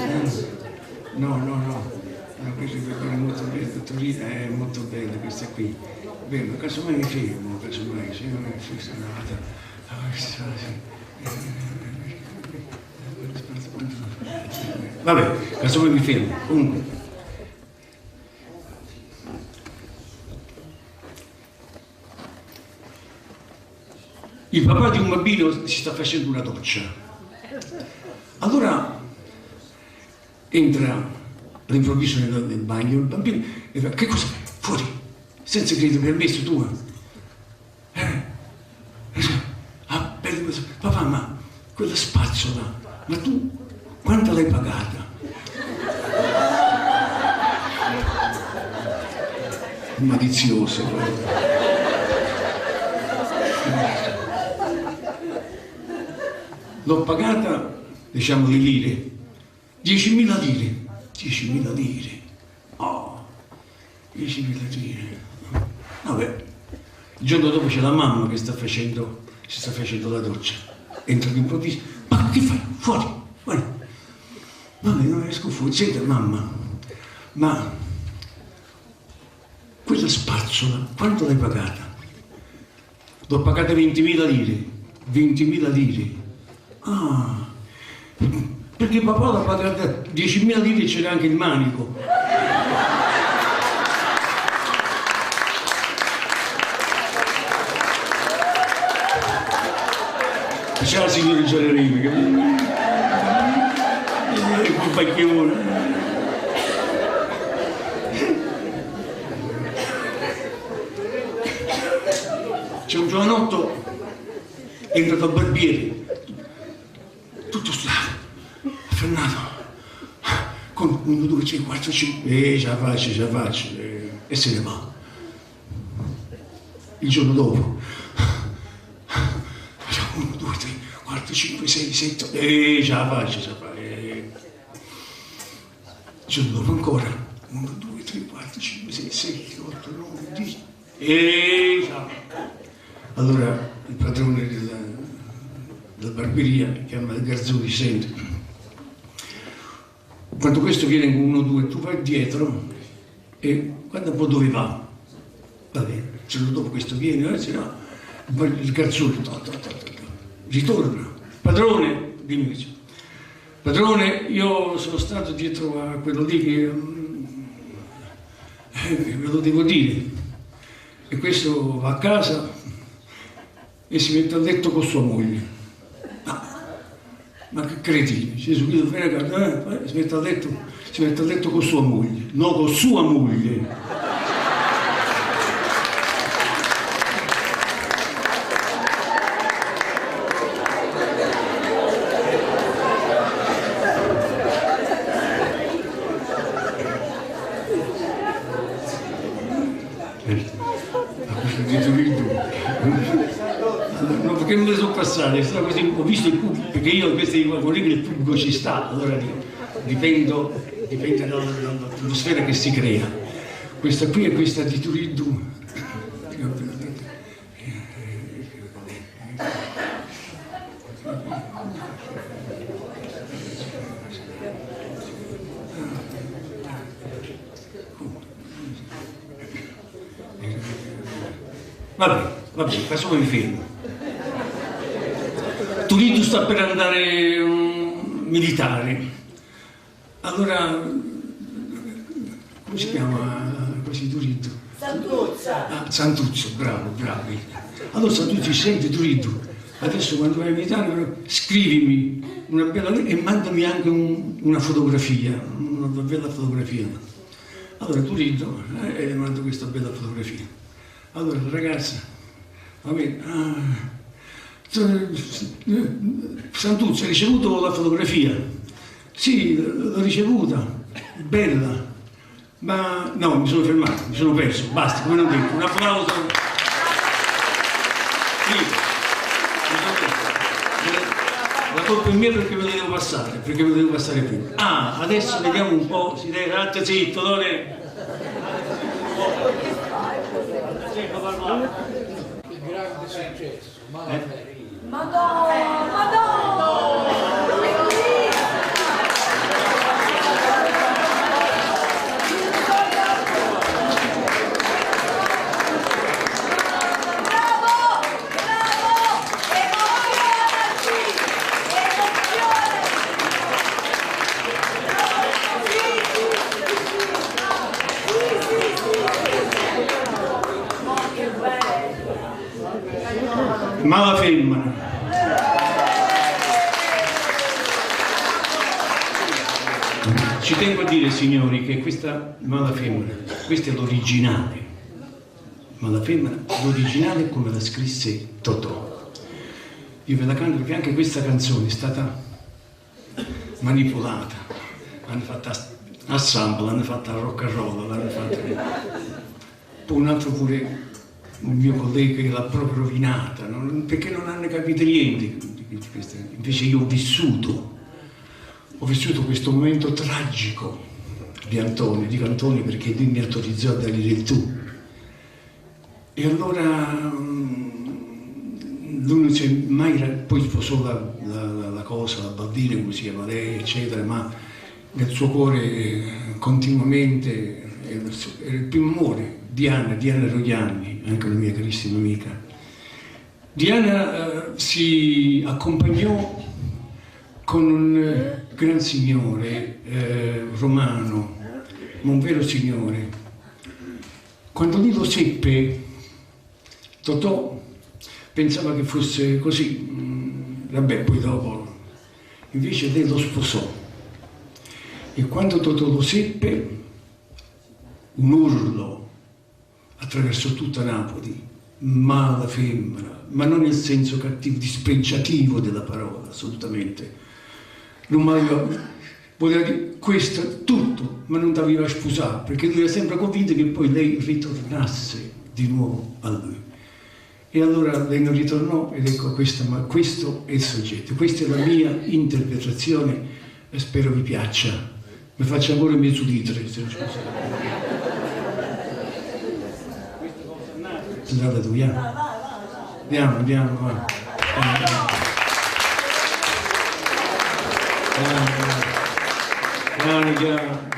questa è molto bella, dottorina, è molto bella questa qui. Beh, ma casomai mi fermo, casomai, se non è vabbè, casomai mi fermo, comunque. Il papà di un bambino si sta facendo una doccia. Allora entra all'improvviso nel bagno il bambino e fa: che cosa fai? Fuori, senza credito permesso tua. Bello, papà, ma quella spazzola, ma tu quanto l'hai pagata? Malizioso. L'ho pagata, diciamo, di lire, 10.000 lire. 10.000 lire. Oh, 10.000 lire. Vabbè. Il giorno dopo c'è la mamma che si sta facendo la doccia. Entra all'improvviso. Ma che fai? Fuori. Vabbè, non esco fuori. Senta, mamma, ma quella spazzola, quanto l'hai pagata? L'ho pagata 20.000 lire. 20.000 lire. Ah, perché papà l'ha pagata 10.000 lire e c'era anche il manico. Ciao signore Gianarino, che bacchione. C'è un giovanotto, è entrato al barbiere, tutto studiato, affermato, con 1, 2, 3, 4, 5, ce la faccio, e se ne va. Il giorno dopo, 1, 2, 3, 4, 5, 6, 7, ce la faccio. Il giorno dopo ancora, 1, 2, 3, 4, 5, 6, 7, 8, 9, 10, ce la faccio. Allora il padrone della barberia chiama il garzone, sente, quando questo viene con 1, 2, tu vai dietro e guarda un po' dove va. Va bene, il giorno dopo questo viene, no, il garzone ritorna. Padrone, dimmi, padrone, io sono stato dietro a quello lì che ve lo devo dire. E questo va a casa e si mette a letto con sua moglie. Ma che cretino, Gesù Cristo viene a casa, si mette a letto con sua moglie, no, con sua moglie. No, perché non le so passare, così, ho visto il pubblico, perché io questi volumi il pubblico ci sta, allora dipende dall'atmosfera che si crea. Questa qui è questa di Turiddu. Vabbè, adesso mi fermo. Turiddu sta per andare militare. Allora, come si chiama così Turiddu? Santuzza. Ah, Santuzzo, bravo. Allora Santuzzo, senti Turiddu, adesso quando vai a militare scrivimi una bella e mandami anche una fotografia, una bella fotografia. Allora Turiddu le mando questa bella fotografia. Allora la ragazza, Santuzzo, hai ricevuto la fotografia? Sì, l'ho ricevuta, bella, ma no, mi sono fermato, mi sono perso, basta, come non detto, un applauso. Sì, la colpa è mia perché me la devo passare, prima. Ah, adesso vediamo un po', si deve, state zitto, Dore. Il grande successo, Madonna! Mala femmina. Ci tengo a dire, signori, che questa mala femmina, questa è l'originale. Mala femmina, l'originale è come la scrisse Totò. Io ve la canto perché anche questa canzone è stata manipolata. L'hanno fatta a samba, l'hanno fatta a rock and roll, l'hanno fatta... Poi un altro pure... un mio collega che l'ha proprio rovinata, perché non hanno capito niente. Invece io ho vissuto questo momento tragico di Antonio, dico Antonio perché lui mi autorizzò a dargli del tu. E allora lui non si è mai, poi sposò la cosa, la bambina, come si chiama lei, eccetera, ma nel suo cuore continuamente era il primo amore. Diana Rogliani, anche una mia carissima amica. Diana si accompagnò con un gran signore romano, un vero signore. Quando lui lo seppe, Totò pensava che fosse così, vabbè, poi dopo, invece lei lo sposò. E quando Totò lo seppe, un urlo attraversò tutta Napoli, ma la femmina, ma non nel senso cattivo, dispregiativo della parola, assolutamente. Non voleva dire questo tutto, ma non t'aveva sposato, perché lui era sempre convinto che poi lei ritornasse di nuovo a lui. E allora lei non ritornò, ed ecco questo è il soggetto, questa è la mia interpretazione e spero vi piaccia. Mi faccio ancora il mio suditore, se non scusate. Tu, andiamo, va. Piano.